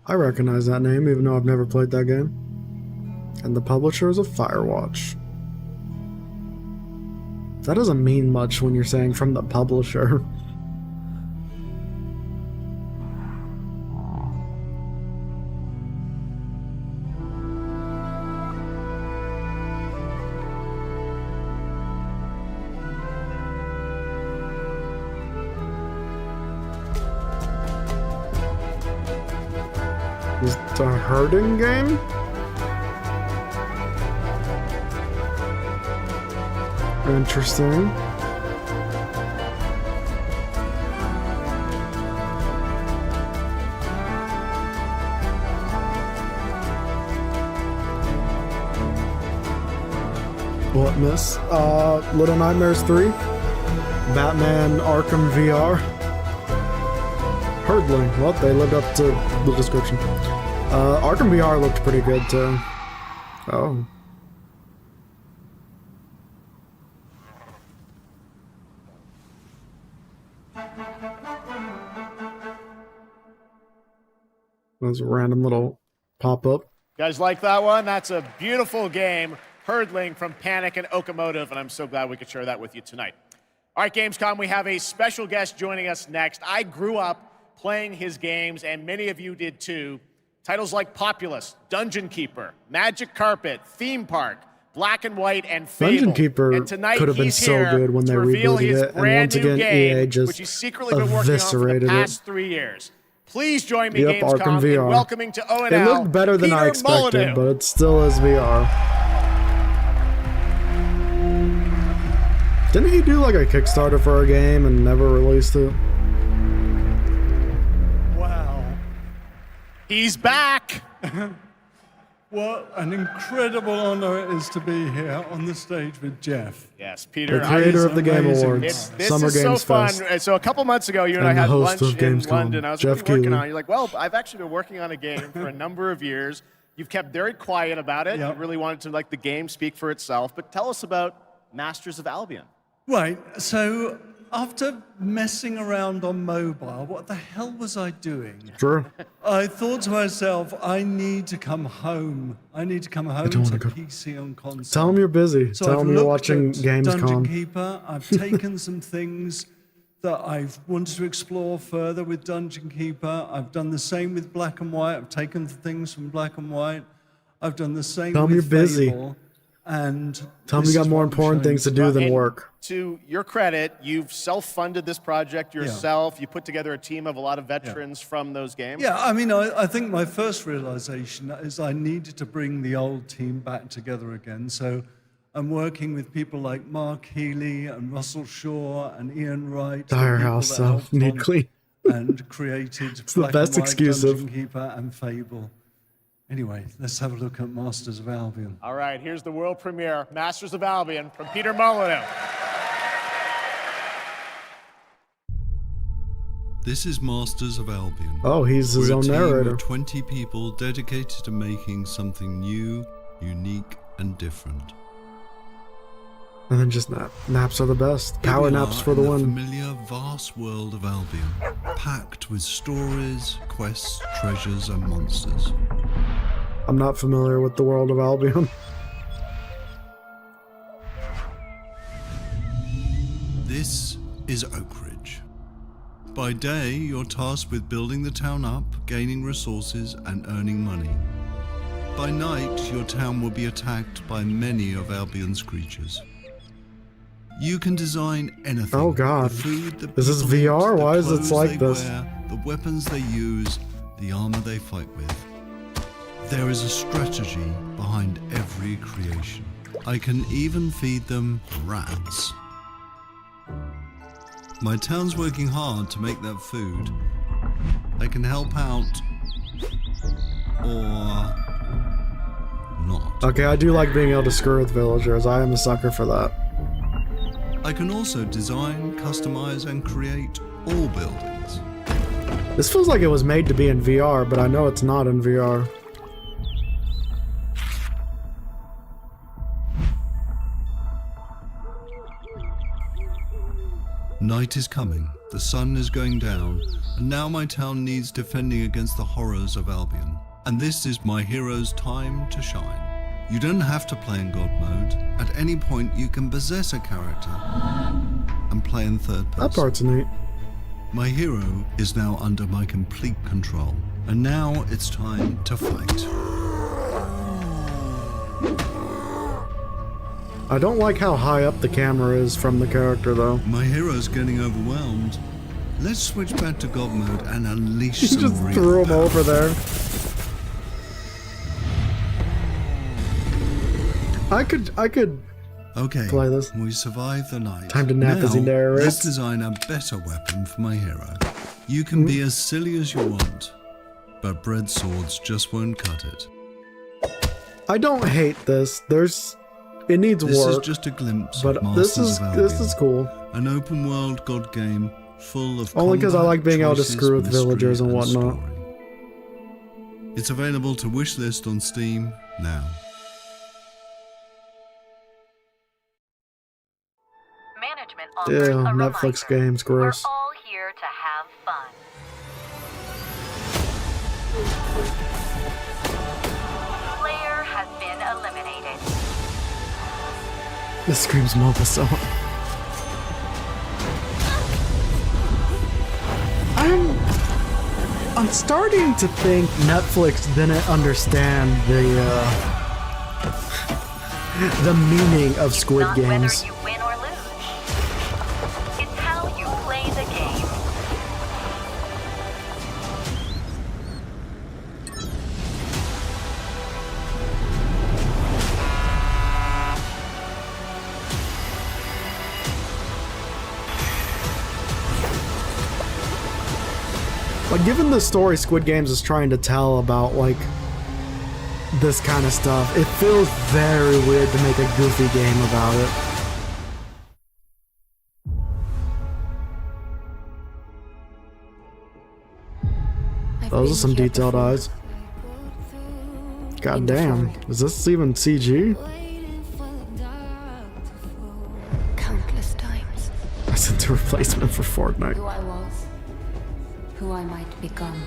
I recognize that name, even though I've never played that game. And the publisher is a Firewatch. That doesn't mean much when you're saying from the publisher. Is it a herding game? Interesting. What, miss? Little Nightmares 3? Batman Arkham VR? Herdling. Well, they lived up to the description. Arkham VR looked pretty good, too. Oh. That was a random little pop-up. You guys like that one? That's a beautiful game. Herdling from Panic and Okamotive, and I'm so glad we could share that with you tonight. All right, Gamescom, we have a special guest joining us next. I grew up playing his games, and many of you did too. Titles like Populous, Dungeon Keeper, Magic Carpet, Theme Park, Black and White, and Fable. Dungeon Keeper could have been so good when they rebooted it, and once again, EA just eviscerated it. Past 3 years. Please join me, Yep, Gamescom, Arkham in VR. welcoming to ONL. It looked better than I expected, but it still is VR. Didn't he do like a Kickstarter for a game and never released it? Wow. He's back! What an incredible honor it is to be here on the stage with Geoff. Yes, Peter. The creator of the Game Awards, This Summer is Games so fun. Fest. So a couple months ago, you and I And the had host lunch of in Gamescom, London. I was Geoff like, what are you working Keighley. on? You're like, well, I've actually been working on a game for a number of years. You've kept very quiet about it. Yep. You really wanted to let the game speak for itself. But tell us about Masters of Albion. Right, so after messing around on mobile, what the hell was I doing? Sure. I thought to myself, I need to come home. I need to come home to PC on console. Tell him you're busy. So Tell I've him you're looked watching at Dungeon Gamescom. Keeper. I've taken some things that I've wanted to explore further with Dungeon Keeper. I've done the same with Black and White. I've taken things from Black and White. I've done the same Tell him with you're busy. Fable. And Tell him you got more important things to do than work. To your credit, you've self-funded this project yourself. You put together a team of a lot of veterans from those games. Yeah, I mean, I think my first realization is I needed to bring the old team back together again. So I'm working with people like Mark Healy and Russell Shaw and Ian Wright. Dire House stuff, neatly. And created It's the Black best and White, excuse Dungeon of- Keeper and Fable. Anyway, let's have a look at Masters of Albion. All right, here's the world premiere, Masters of Albion, from Peter Molyneux. This is Masters of Albion. Oh, he's his We're own a team narrator. of 20 people dedicated to making something new, unique, and different. And then just naps are the best. Here Power we naps are for the in win. familiar, vast world of Albion, packed with stories, quests, treasures, and monsters. I'm not familiar with the world of Albion. This is Oak Ridge. By day, you're tasked with building the town up, gaining resources, and earning money. By night, your town will be attacked by many of Albion's creatures. You can design anything. Oh God. The food that Is this people eat, VR? the Why is it clothes like they this? wear, the weapons they use, the armor they fight with. There is a strategy behind every creation. I can even feed them rats. My town's working hard to make that food. I can help out, or not. Okay, I do like being able to screw with villagers. I am a sucker for that. I can also design, customize, and create all buildings. This feels like it was made to be in VR, but I know it's not in VR. Night is coming, the sun is going down, and now my town needs defending against the horrors of Albion. And this is my hero's time to shine. You don't have to play in God mode. At any point, you can possess a character and play in third person. That part's neat. My hero is now under my complete control, and now it's time to fight. I don't like how high up the camera is from the character, though. My hero's getting overwhelmed. Let's switch back to God mode and unleash He some just real threw him power. over there. I could Okay, play this. we survived the night. Time to nap as he Now, narrates. let's design a better weapon for my hero. You can be as silly as you want, but bread swords just won't cut it. I don't hate this. It needs This work. is just a glimpse but of Masters of this is Albion, cool. an open world god game full of Only because I combat, like being able to choices, screw with mystery, villagers and whatnot. story. It's available to wishlist on Steam now. Management Yeah, offers a Netflix reminder. games, gross. We're all here to have fun. Player has been eliminated. This screams mobile so. I'm starting to think Netflix didn't understand the meaning of Squid Not Games. whether you win or lose. It's how you play the game. But given the story Squid Games is trying to tell about, like, this kind of stuff, it feels very weird to make a goofy game about it. Those are some detailed eyes. God damn, is this even CG? Countless times. I sent a replacement for Fortnite. Who I was, who I might become.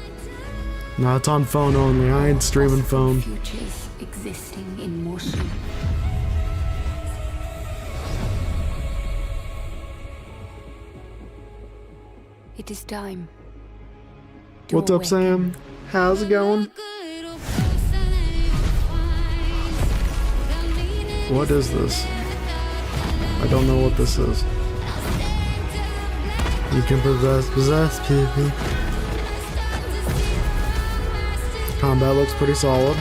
No, it's on phone only. I ain't streaming phone. Futures existing in motion. It is time. What's up, Sam? How's it going? What is this? I don't know what this is. You can possess people. Combat looks pretty solid.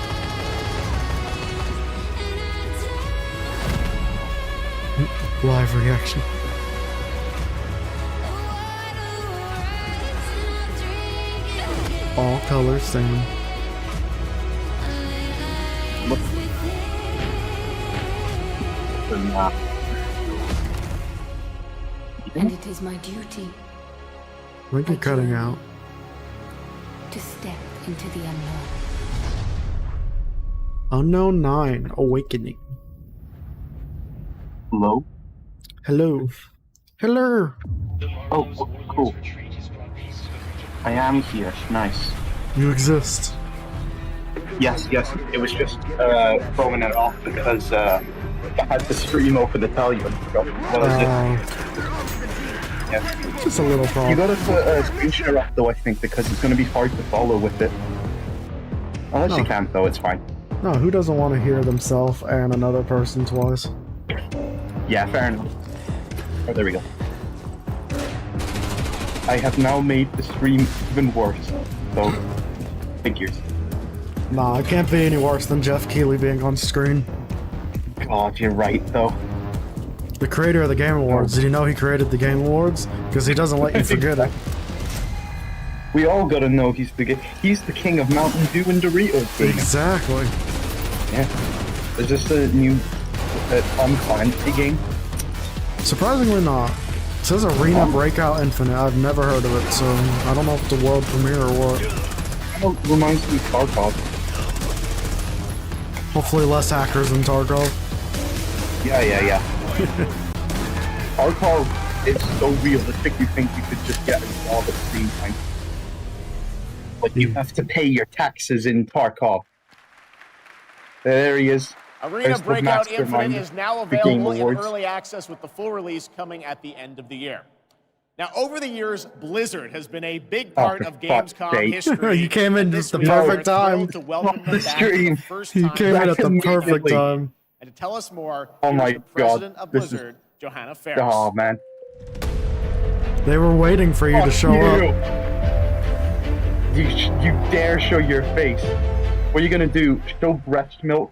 Live reaction. All colors same. And it is my duty I think you're cutting out. to step into the unknown. Unknown 9 Awakening. Hello? Hello. Hello. Oh, cool. I am here. Nice. You exist. Yes. It was just throwing it off because I had to stream over the tell you. What was it? Yeah. Just a little problem. You gotta put a screen share up though, I think, because it's gonna be hard to follow with it. Unless you can't though, it's fine. No, who doesn't want to hear themselves and another person twice? Yeah, fair enough. Oh, there we go. I have now made the stream even worse, so figures. Nah, it can't be any worse than Geoff Keighley being on screen. God, you're right though. The creator of the Game Awards. Did you know he created the Game Awards? Because he doesn't let you forget it. We all gotta know he's the king of Mountain Dew and Doritos. Game. Exactly. Yeah. Is this a new Tom Clancy game? Surprisingly not. It says Arena Breakout Infinite. I've never heard of it, so I don't know if it's a world premiere or what. It reminds me of Tarkov. Hopefully less hackers than Tarkov. Yeah. Tarkov is so realistic you think you could just get a job at the same time. But you have to pay your taxes in Tarkov. There he is. Arena There's the Breakout mastermind Infinite is now of the Game available in Awards. early access with the full release coming at the end of the year. Now, over the years, Blizzard has been a big part of Gamescom history. You came in This at the week, perfect we're time. thrilled to welcome them back for the first You time came in at the perfect Immediately. time. And to tell us more, Oh here's my the God, president of this is- Blizzard, Johanna Ferris. Oh man. They were waiting for you to show up. You dare show your face. What are you gonna do? Show breast milk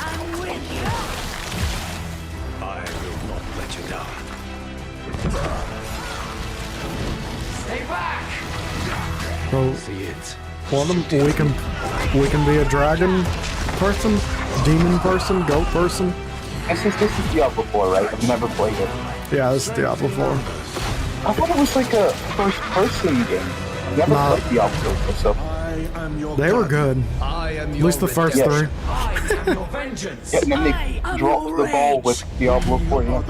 I'm with you. I will not let you down. Stay back! Bro, See it. Well, we can be a dragon person, demon person, goat person. This is Diablo 4, right? I've never played it. Yeah, this is Diablo 4. I thought it was like a first-person game. Never played Diablo 4, so... They were good. At least the first three. Yeah, and then they dropped the ball with Diablo 4, yeah.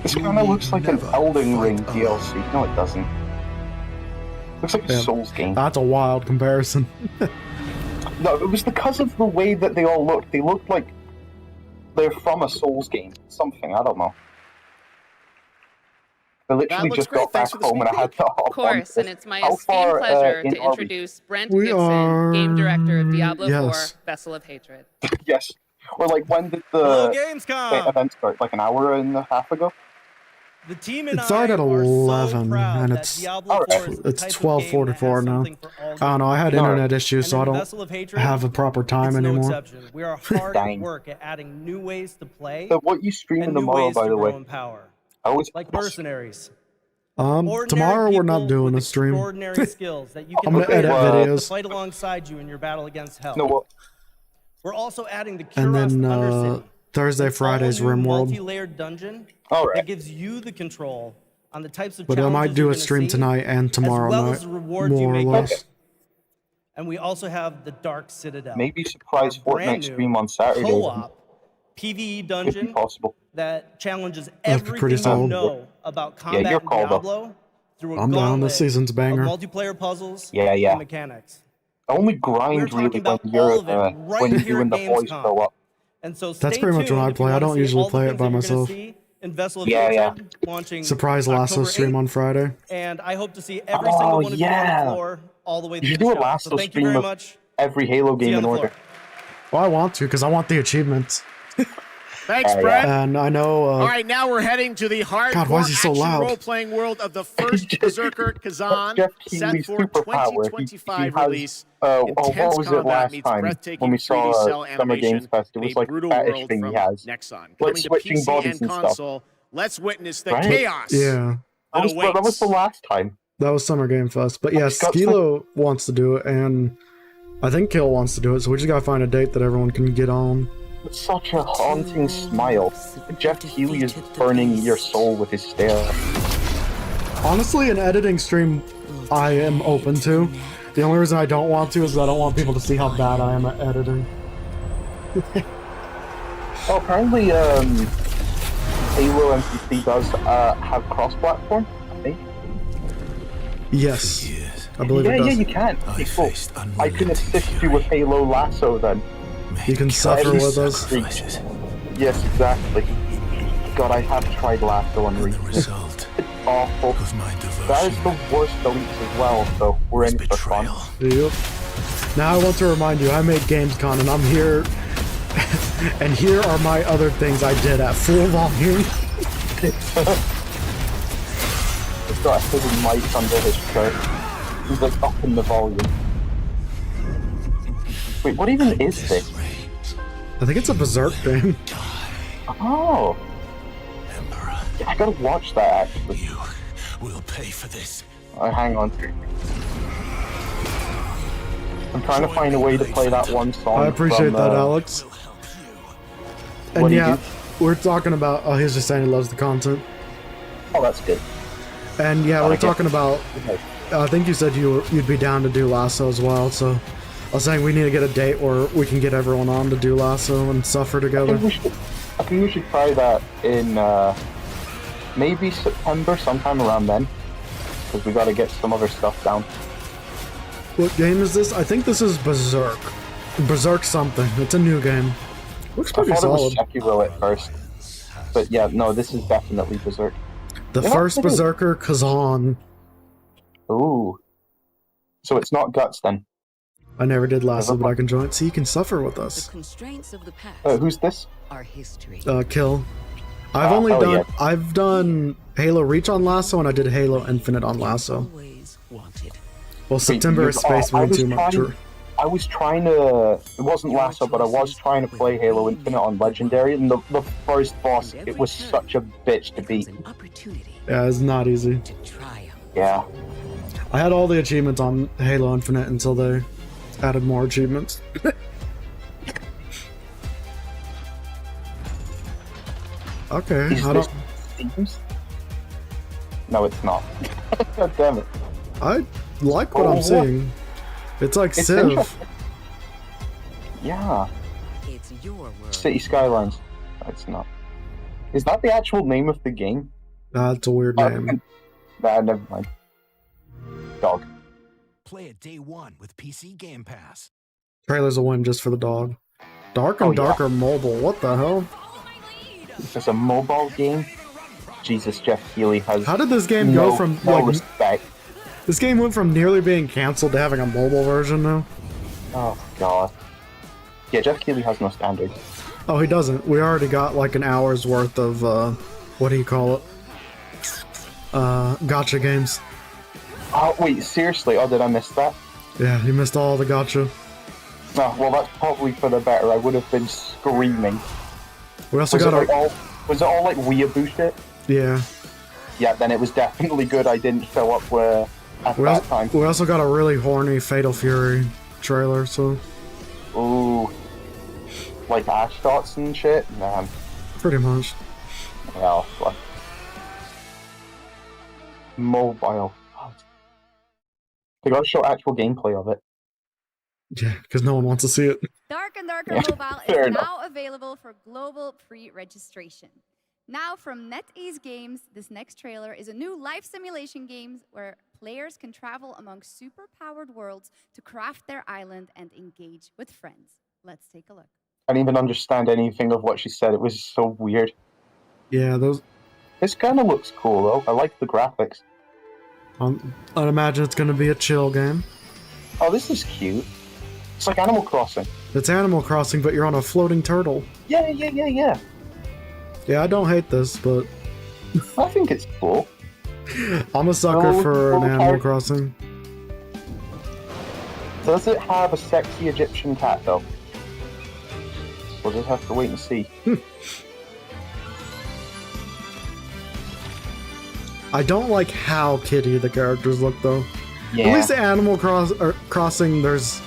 This kind of looks like an Elden Ring DLC. No, it doesn't. Looks like a Souls game. That's a wild comparison. No, it was because of the way that they all looked. They looked like they're from a Souls game. Something, I don't know. I literally just got back home and I had to hop on. Of course, and it's my esteemed pleasure to introduce Brent Gibson, game director of Diablo 4, Vessel of Hatred. Yes. Or like, when did the event start? Like an hour and a half ago? The team It started at 11, and it's 12:44 now. I don't know, I had internet issues, so I don't have a proper time anymore. We are hard at work at adding new ways to play. So what you streaming tomorrow, by the way? Like mercenaries. Tomorrow we're not doing a stream. Skills that you can I'm gonna edit videos. to fight alongside you in your battle against hell. No, what? We're also adding the And Kuros then Undercity. Thursday, Friday's RimWorld. Multi-layered dungeon that gives you the control on the types of But I might do a stream tonight and tomorrow night, more or less. And we also have the Dark Citadel. Maybe surprise Fortnite stream on Saturday. Co-op PvE dungeon that challenges That'd be pretty everything you solid. know about combat in Diablo through a I'm down. gauntlet This season's banger. of multiplayer puzzles Yeah. and mechanics. Only grind really when you're when you and the boys go up. And so That's pretty much when I play. I don't usually play it by myself. Surprise Lasso stream on Friday. And I hope to see every single one of you on the floor all the way through You the do a show. Lasso So thank you stream very of much. every Halo game in order. Well, I want to, because I want the achievements. Thanks, Brett. And I know... All right, now we're heading to the hardcore God, why is he so action loud? role-playing world of the first Berserker Kazan, Geoff set Keighley's for superpower. 2025 has, release. what Intense was it combat last meets time breathtaking when we 3D saw cell Summer animation Games Fest? It in was a like brutal that world thing he from has. Nexon. Like Coming to switching PC bodies and and console, let's witness the Right? chaos. Yeah. That was the last time. That was Summer Game Fest. But yeah, Skilo wants to do it, and I think Kill wants to do it, so we just gotta find a date that everyone can get on. It's such a haunting smile. Geoff Keighley is burning your soul with his stare. Honestly, an editing stream I am open to. The only reason I don't want to is I don't want people to see how bad I am at editing. Oh, apparently, Halo MCC does have cross-platform, I think. Yes. I believe it does. Yeah, you can. Cool. I can assist you with Halo Lasso then. You can suffer with us. Yes, exactly. God, I have tried Lasso on Reach. It's awful. That is the worst deletes as well, so we're in for fun. Yep. Now I want to remind you, I made Gamescom and I'm here, and here are my other things I did at full volume. He's got a hidden mic under his shirt. He's like up in the volume. Wait, what even is this? I think it's a Berserk thing. Oh. Yeah, I gotta watch that actually. You will pay for this. Hang on. I'm trying to find a way to play that one song. I appreciate that, Alex. And yeah, we're talking about. Oh, he's just saying he loves the content. Oh, that's good. And yeah, we're talking about. I think you said you'd be down to do Lasso as well. So I was saying we need to get a date where we can get everyone on to do Lasso and suffer together. I think we should try that in maybe September, sometime around then, because we got to get some other stuff down. What game is this? I think this is Berserk. Berserk something. It's a new game. Looks pretty solid. I thought it was Sekiro at first, but yeah, no, this is definitely Berserk. The first Berserker Kazan. Ooh. So it's not Guts then? I never did Lasso, but I can join, so you can suffer with us. The constraints of the past who's this? are history. Kill. I've done Halo Reach on Lasso, and I did Halo Infinite on Lasso. Well, September is Space Marine too much. I was trying to, it wasn't Lasso, but I was trying to play Halo Infinite on Legendary, and the first boss, it was such a bitch to beat. Yeah, it's not easy. Yeah. I had all the achievements on Halo Infinite until they added more achievements. Okay, Is I this don't... Steams? No, it's not. God damn it. I like what I'm seeing. It's like It's Civ. interesting. Yeah. It's your world. City Skylines. No, it's not. Is that the actual name of the game? That's a weird name. Nah, never mind. Dog. Play it day one with PC Game Pass. Trailer's a win just for the dog. Dark and Darker Mobile, what the hell? It's a mobile game? Jesus, Geoff Keighley has How did this game go from no like respect. This game went from nearly being cancelled to having a mobile version now? Oh god. Yeah, Geoff Keighley has no standards. Oh, he doesn't. We already got like an hour's worth of what do you call it? Gotcha games. Oh wait, seriously? Oh, did I miss that? Yeah, you missed all the gotcha. Oh, well, that's probably for the better. I would have been screaming. We also was got was it all like weeaboo shit? Yeah. Yeah, then it was definitely good I didn't show up at that time. We also got a really horny Fatal Fury trailer, so... Ooh. Like ash dots and shit? Man. Pretty much. Well, fuck. Mobile. They gotta show actual gameplay of it. Yeah, because no one wants to see it. Dark and Darker Mobile is now available for global pre-registration. Now from NetEase Games, this next trailer is a new life simulation game where players can travel among super-powered worlds to craft their island and engage with friends. Let's take a look. I didn't even understand anything of what she said. It was so weird. Yeah, those... This kind of looks cool, though. I like the graphics. I'd imagine it's going to be a chill game. Oh, this is cute. It's like Animal Crossing. It's Animal Crossing, but you're on a floating turtle. Yeah. Yeah, I don't hate this, but... I think it's cool. I'm a sucker for an Animal Crossing. Does it have a sexy Egyptian cat, though? We'll just have to wait and see. I don't like how kitty the characters look, though. Yeah. At least Animal Crossing, there's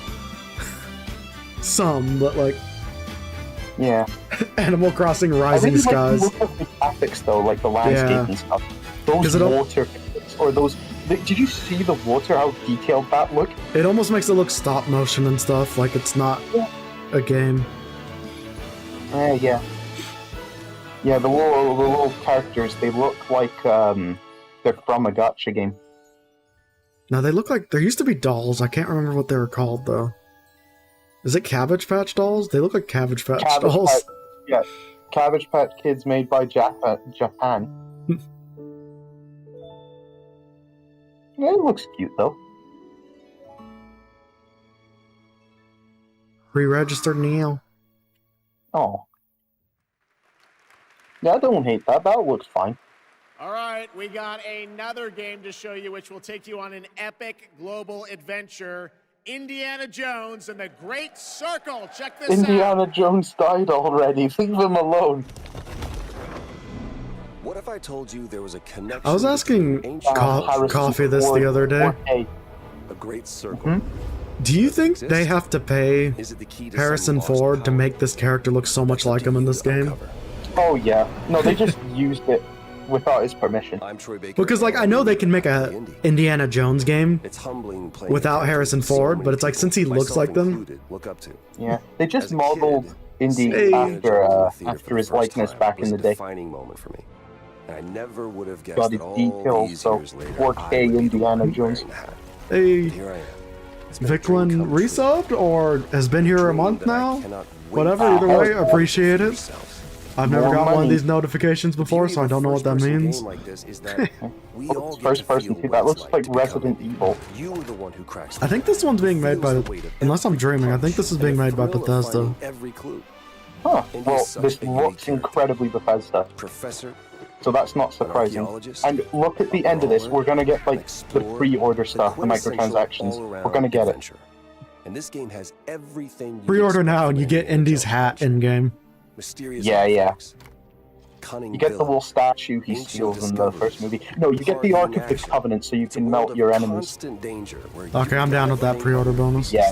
some, but like... Yeah. Animal Crossing Rising Skies. Look at the graphics, though, like the landscape and stuff. Those water, or those... Did you see the water, how detailed that looked? It almost makes it look stop motion and stuff, like it's not a game. Yeah. Yeah, the little characters, they look like they're from a gacha game. Now they look like... There used to be dolls. I can't remember what they were called, though. Is it Cabbage Patch dolls? They look like Cabbage Patch dolls. Yeah, Cabbage Patch Kids made by Japan. Yeah, it looks cute, though. Re-registered Neo. Oh. Yeah, I don't hate that. That looks fine. All right, we got another game to show you, which will take you on an epic global adventure. Indiana Jones and the Great Circle. Check this out. Indiana Jones died already. Leave him alone. What if I told you there was a connection? I was asking Coffee this the other day. A great circle. Do you think they have to pay Harrison Ford to make this character look so much like him in this game? Oh yeah. No, they just used it without his permission. Because like I know they can make a Indiana Jones game without Harrison Ford, but it's like since he looks like them. Yeah, they just modeled Indy after his likeness back in the day. I never would have guessed got his details, so 4K Indiana Jones. Hey, Vicklin resubbed or has been here a month now? Whatever, either way, appreciate it. I've never got one of these notifications before, so I don't know what that means. First person too, that looks like Resident Evil. I think this one's being made by, unless I'm dreaming, I think this is being made by Bethesda. Huh, well, this looks incredibly Bethesda. So that's not surprising. And look at the end of this, we're gonna get like the pre-order stuff, the microtransactions. We're gonna get it. And this game has everything. Pre-order now and you get Indy's hat in-game. Yeah. You get the little statue he steals in the first movie. No, you get the Ark of the Covenant so you can melt your enemies. Okay, I'm down with that pre-order bonus. Yeah.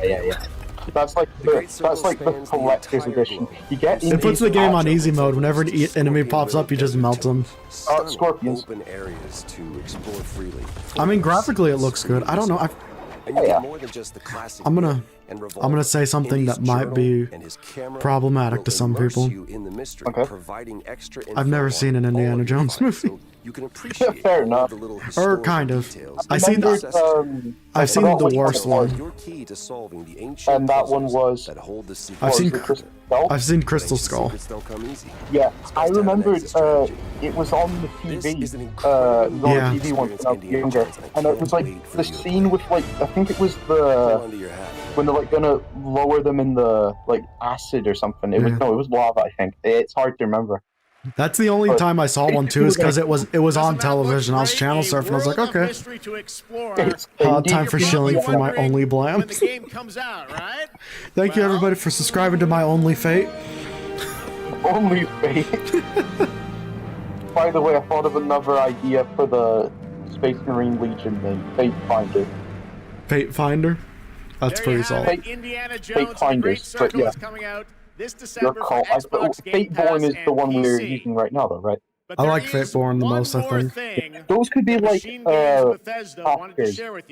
That's like the collector's edition. You get. It puts the game on easy mode. Whenever an enemy pops up, you just melt them. Scorpions. I mean, graphically it looks good. I don't know. I'm gonna say something that might be problematic to some people. I've never seen an Indiana Jones movie. Fair enough. Or kind of. I've seen the worst one. And that one was. I've seen Crystal Skull. Yeah, I remembered it was on the TV, TV one when I was younger, and it was like the scene with like, I think it was when they're like gonna lower them in the like acid or something. It was lava, I think. It's hard to remember. That's the only time I saw one too, is because it was on television. I was channel surfing. I was like, okay. Time for shilling for my only blam. Thank you everybody for subscribing to my only fate. Only fate. By the way, I thought of another idea for the Space Marine Legion name, Fate Finder. Fate Finder? That's pretty solid. Fate Finders, but yeah. This December for Xbox Game Pass Fateborn is the one and we're PC. using right now, though, right? I like Fateborn the most, I think. Those could be like chapters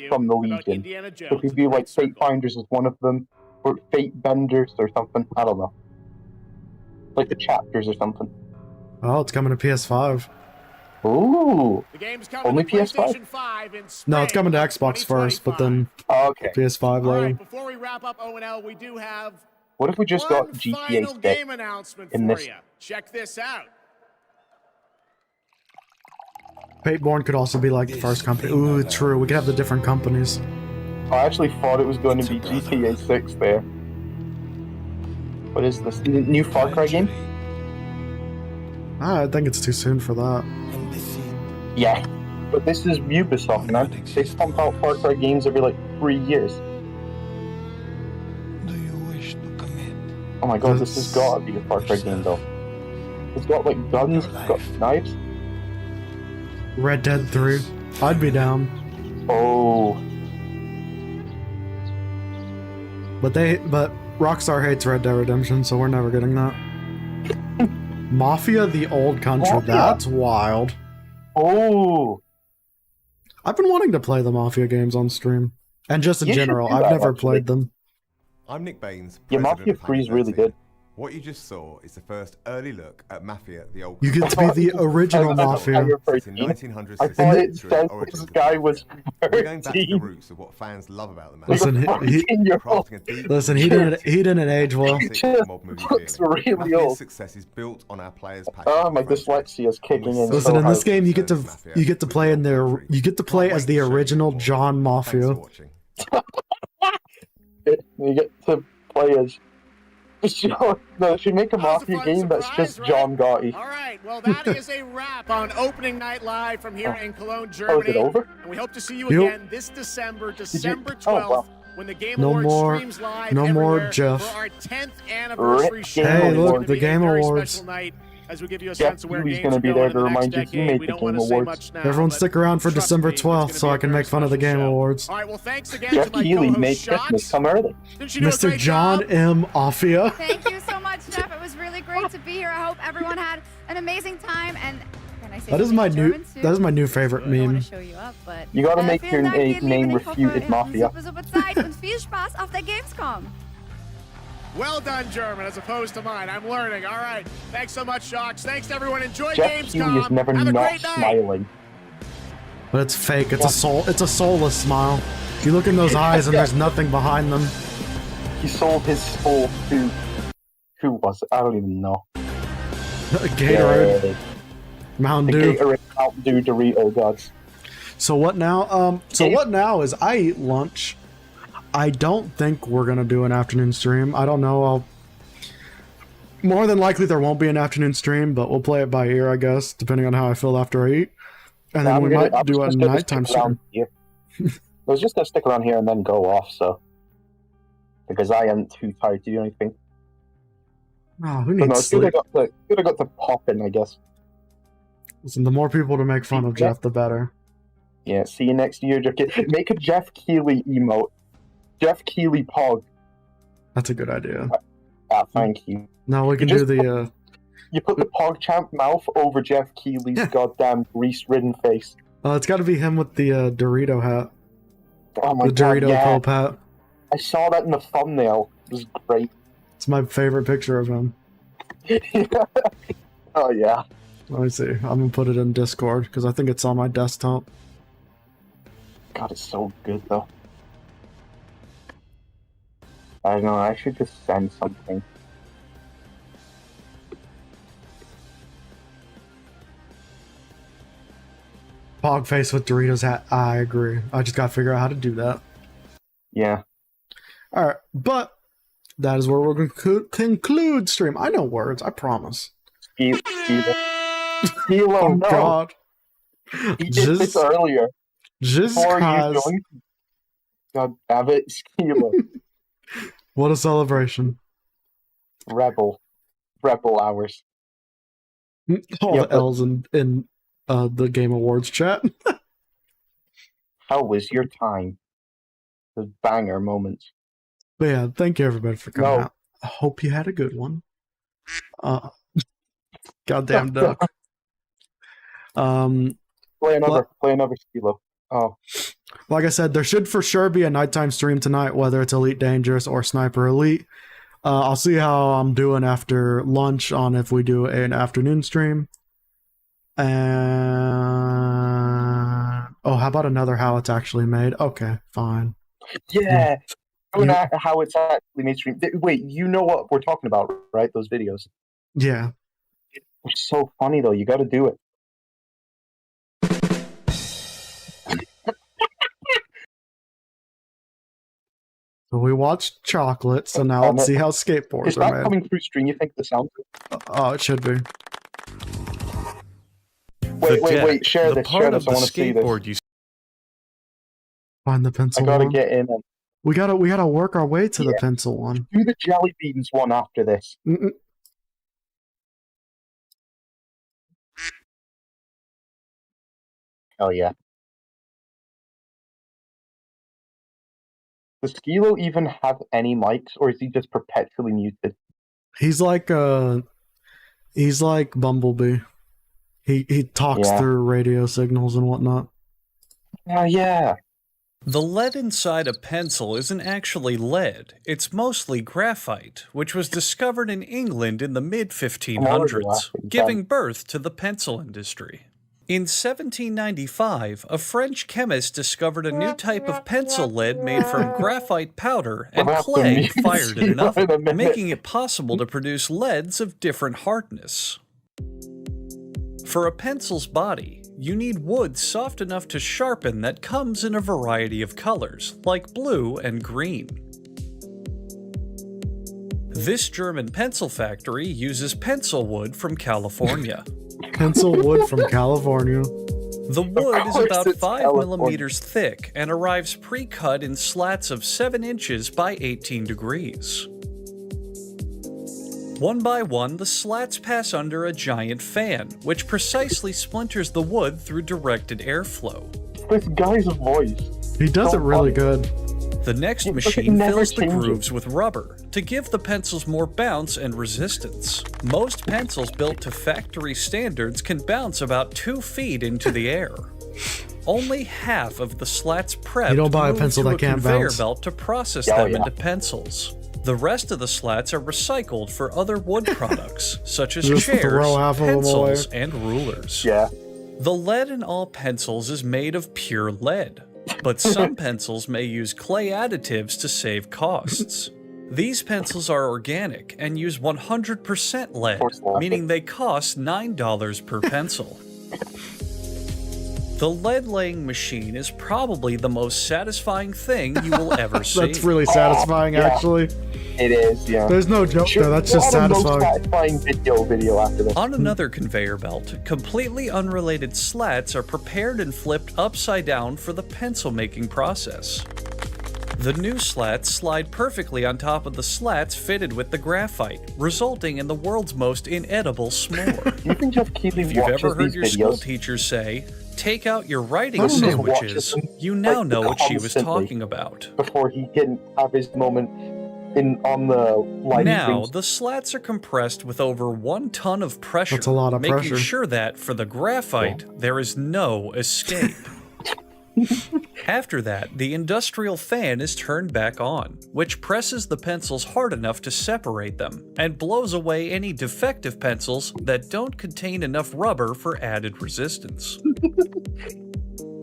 from the Legion. It could be like Fate Finders is one of them, or Fate Benders or something. I don't know. Like the chapters or something. Oh, it's coming to PS5. Ooh. The game's coming Only to PS5? 5 in Spain, No, it's coming to Xbox first, but then PS5 later. Right, before we wrap up O&L, we do have what if we just got GTA 6 game announcement in for this? you. Check this out. Fateborn could also be like the first company. Ooh, true. We could have the different companies. I actually thought it was going to be GTA 6 there. What is this? The new Far Cry game? I think it's too soon for that. Yeah. But this is Ubisoft, man. They pump out Far Cry games every like 3 years. Oh my god, this has got to be a Far Cry game though. It's got like guns, it's got knives. Red Dead 3. I'd be down. Oh. But Rockstar hates Red Dead Redemption, so we're never getting that. Mafia: The Old Country. Mafia? That's wild. Oh. I've been wanting to play the Mafia games on stream. And just in general, I've never played them. I'm Nick Baines. Yeah, Mafia 3 is really good. What you just saw is the first early look at Mafia: The Old You get to be the original Mafia. It's in 1900s. I thought it said this guy was 13. We're going back to the roots of what fans love about the Listen, he didn't age well. Looks really old. Success is built on our players' Oh, my dyslexia is kicking in. Listen, in this game, you get to play as the original John Mafia. You get to play as. No, they should make a Mafia game that's just John Gotti. All right, well, that is a wrap on opening night live from here in Cologne, Germany. Oh, is it over? And we hope to see you again this December 12th, when the Game Awards streams live everywhere Geoff. for our 10th anniversary show. Hey, look, the Game Awards. As we give you a Jeff sense of where Keighley's games gonna be are there going to in the remind next you he decade. made We the don't want Game to say Awards. much now. Everyone stick around for December 12th so I can make fun of the Game Awards. All right, well, thanks again Jeff to my Keighley co-host made Sjokz. Christmas come early. Mr. John M. Offia. Thank you so much, Jeff. It was really great to be here. I hope everyone had an amazing time. And can I say That is my new. German too? That is my new favorite I don't meme. want to show you up, but You gotta make your vielen Dank, ihr name Lieben. Ich hoffe, Refuted ihr habt Mafia. eine super Zeit und viel Spaß auf der Gamescom. Well done, German, as opposed to mine. I'm learning. All right. Thanks so much, Sjokz. Thanks to everyone. Enjoy Jeff Gamescom. Keighley is never Have a not great night. smiling. But it's fake. It's a soulless smile. You look in those eyes and there's nothing behind them. He sold his soul to who was it? I don't even know. Gatorade. Mountain Dew. Gatorade, Mountain Dew, Dorito gods. So what now? What now is I eat lunch. I don't think we're gonna do an afternoon stream. I don't know. More than likely there won't be an afternoon stream, but we'll play it by ear, I guess, depending on how I feel after I eat. And then we might do a nighttime stream. I was just gonna stick around here and then go off, so because I am too tired to do anything. Oh, who But needs no, sleep? good I got to pop in, I guess. Listen, the more people to make fun of Geoff, the better. Yeah, see you next year, Geoff. Make a Geoff Keighley emote. Geoff Keighley Pog. That's a good idea. Thank you. Now we can do the... You put the PogChamp mouth over Geoff Keighley's goddamn grease-ridden face. It's got to be him with the Dorito hat. Oh my the god, Dorito yeah. Pope hat. I saw that in the thumbnail. It was great. It's my favorite picture of him. Oh yeah. Let me see. I'm gonna put it in Discord because I think it's on my desktop. God, it's so good though. I don't know. I should just send something. Pog face with Doritos hat. I agree. I just gotta figure out how to do that. Yeah. Alright, but that is where we're going to conclude stream. I know words, I promise. Oh no. God. He did this earlier. Just cause. God damn it, Skilo. What a celebration. Rebel hours. All the L's in the Game Awards chat. How was your time? The banger moments. But yeah, thank you everybody for coming out. I hope you had a good one. Goddamn duck. Play another Skilo. Oh. Like I said, there should for sure be a nighttime stream tonight, whether it's Elite Dangerous or Sniper Elite. I'll see how I'm doing after lunch on if we do an afternoon stream. And how about another how it's actually made? Okay, fine. Yeah. How it's actually made stream. Wait, you know what we're talking about, right? Those videos. Yeah. It's so funny though. You got to do it. So we watched Chocolate, so now let's see how skateboards Is are that made. coming through stream? You think the sound? Oh, it should be. Wait, share this. I want to see this. Find the pencil I gotta one. get in. We gotta work our way to the pencil one. Do the jelly beans one after this. Oh yeah. Does Skilo even have any mics, or is he just perpetually muted? He's like Bumblebee. He talks through radio signals and whatnot. Oh yeah. The lead inside a pencil isn't actually lead. It's mostly graphite, which was discovered in England in the mid-1500s, giving birth to the pencil industry. In 1795, a French chemist discovered a new type of pencil lead made from graphite powder and clay fired in an oven, making it possible to produce leads of different hardness. For a pencil's body, you need wood soft enough to sharpen that comes in a variety of colors, like blue and green. This German pencil factory uses pencil wood from California. Pencil wood from California. The wood is about 5 millimeters thick and arrives pre-cut in slats of 7 inches by 18 degrees. One by one, the slats pass under a giant fan, which precisely splinters the wood through directed airflow. This guy's voice. He does it really good. The next machine fills the grooves with rubber to give the pencils more bounce and resistance. Most pencils built to factory standards can bounce about 2 feet into the air. Only half of the slats prepped You don't buy a pencil move that to a can't conveyor bounce. belt to process them into pencils. The rest of the slats are recycled for other wood products, such as Just chairs, throw half of them away. pencils, and rulers. Yeah. The lead in all pencils is made of pure lead, but some pencils may use clay additives to save costs. These pencils are organic and use 100% lead, meaning they cost $9 per pencil. The lead-laying machine is probably the most satisfying thing you will ever see. That's really satisfying, actually. It is, yeah. There's no joke there, that's just satisfying. Satisfying video after this. On another conveyor belt, completely unrelated slats are prepared and flipped upside down for the pencil-making process. The new slats slide perfectly on top of the slats fitted with the graphite, resulting in the world's most inedible s'more. Do you think Geoff Keighley If you've watches ever heard these your videos? school teachers say, "Take out your writing He just sandwiches," watches them, you now know what she was constantly talking about. Before he can have his moment on the live Now, streams. the slats are compressed with over 1 ton of pressure, That's a lot of making pressure. sure that, for the graphite, there is no escape. After that, the industrial fan is turned back on, which presses the pencils hard enough to separate them, and blows away any defective pencils that don't contain enough rubber for added resistance.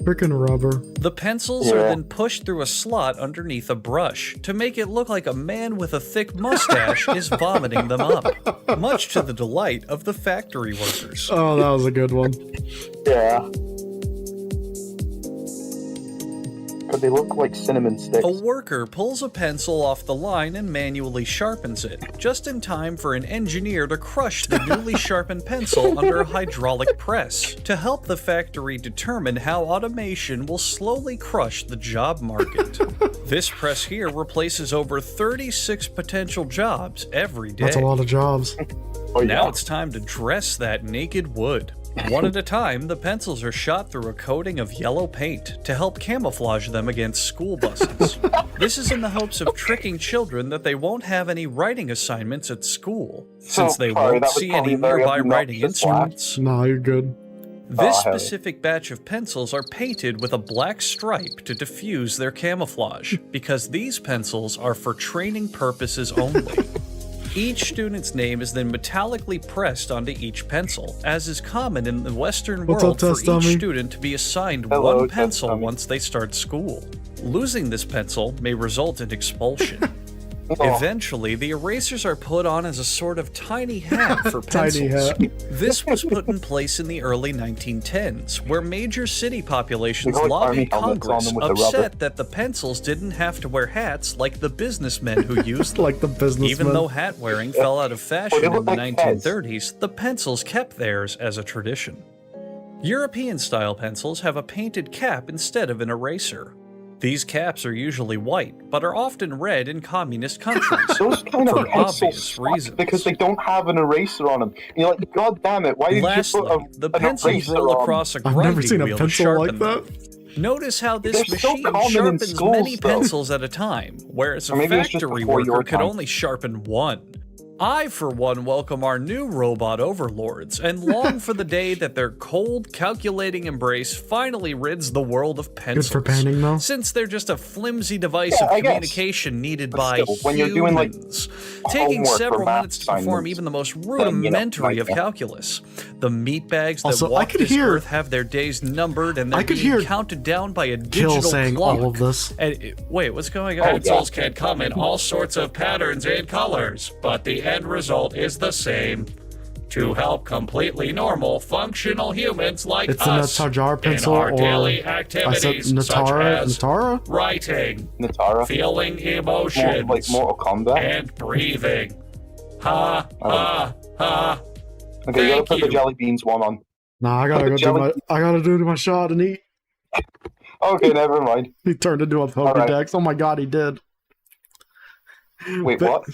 Freaking rubber. The pencils are then pushed through a slot underneath a brush to make it look like a man with a thick mustache is vomiting them up, much to the delight of the factory workers. Oh, that was a good one. Yeah. But they look like cinnamon sticks. A worker pulls a pencil off the line and manually sharpens it, just in time for an engineer to crush the newly sharpened pencil under a hydraulic press, to help the factory determine how automation will slowly crush the job market. This press here replaces over 36 potential jobs every day. That's a lot of jobs. Now it's time to dress that naked wood. One at a time, the pencils are shot through a coating of yellow paint to help camouflage them against school buses. This is in the hopes of tricking children that they won't have any writing assignments at school, since they won't see any nearby writing instruments. No, you're good. This specific batch of pencils are painted with a black stripe to diffuse their camouflage, because these pencils are for training purposes only. Each student's name is then metallically pressed onto each pencil, as is common in the Western What's world up, for test each dummy? student to be assigned Hello, one test pencil dummy. once they start school. Losing this pencil may result in expulsion. Eventually, the erasers are put on as a sort of tiny hat for Tiny pencils. hat. This was put in place in the early 1910s, where major city populations They got, like, lobbied army helmets on Congress, them with the rubber. upset that the pencils didn't have to wear hats like the businessmen who used them. Like the businessman. Even though hat wearing fell out of fashion they in the look like heads. 1930s, the pencils kept theirs as a tradition. European-style pencils have a painted cap instead of an eraser. These caps are usually white, but are often red in communist countries, Those kind of for pencils obvious suck reasons. because they don't have an eraser on them. You're like, God damn it! Why did Lastly, you put the an pencils eraser roll on? across a I've never grinding seen a wheel to pencil like sharpen that. them. Notice how this They're so machine common in sharpens schools, many though. pencils at a time, whereas a Or maybe it's just factory before your worker could time. only sharpen one. I, for one, welcome our new robot overlords, and long for the day that their cold, calculating embrace finally rids the world of pencils. Good for painting, though. Since they're just a flimsy device Yeah, of I guess. communication needed But by still, when you're doing, like, humans, taking homework or several math minutes to perform assignments, even the most then, rudimentary of like, calculus. The meatbags that Also, I walk could this hear- earth have their days numbered, and they're I could being hear counted down by a Kill digital saying clock. all of this. And wait, what's going on? Pencils can come in all sorts of patterns and colors, but the end result is the same. To help completely normal, functional humans like It's the us Natar pencil, in our or daily I said activities such Natara. as Natara. writing, Natara. feeling More emotions, like Mortal Kombat. and breathing. Ha ha ha. Okay, you gotta Thank put the you. jelly beans one on. Nah, I gotta Put go the do jelly- my. I gotta do my shot and eat. Okay, never mind. He turned into a Pokédex. Oh my god, he did. Wait, But- what?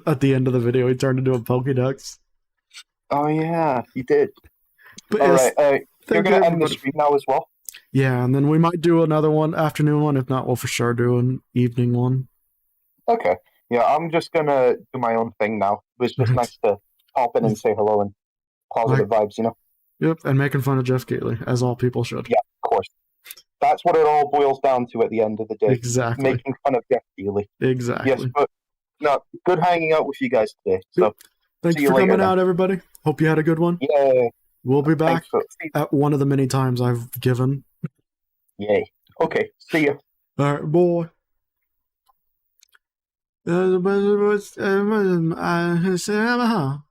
At the end of the video, he turned into a Pokédex. Oh yeah, you did. But All yes, right, you're thank gonna you, end the everybody. stream now as well. Yeah, and then we might do another one, afternoon one. If not, we'll for sure do an evening one. Okay. Yeah, I'm just gonna do my own thing now. It was just nice to pop in and say hello and positive vibes, you know? Yep, and making fun of Geoff Keighley, as all people should. Yeah, of course. That's what it all boils down to at the end of the day. Exactly. Making fun of Geoff Keighley. Exactly. Yes, but no, good hanging out with you guys today. So Thanks see you for later, coming then. out, everybody. Hope you had a good one. Yay. We'll be back Thanks at one of the many times I've given. Yay. Okay, see you. All right, boy.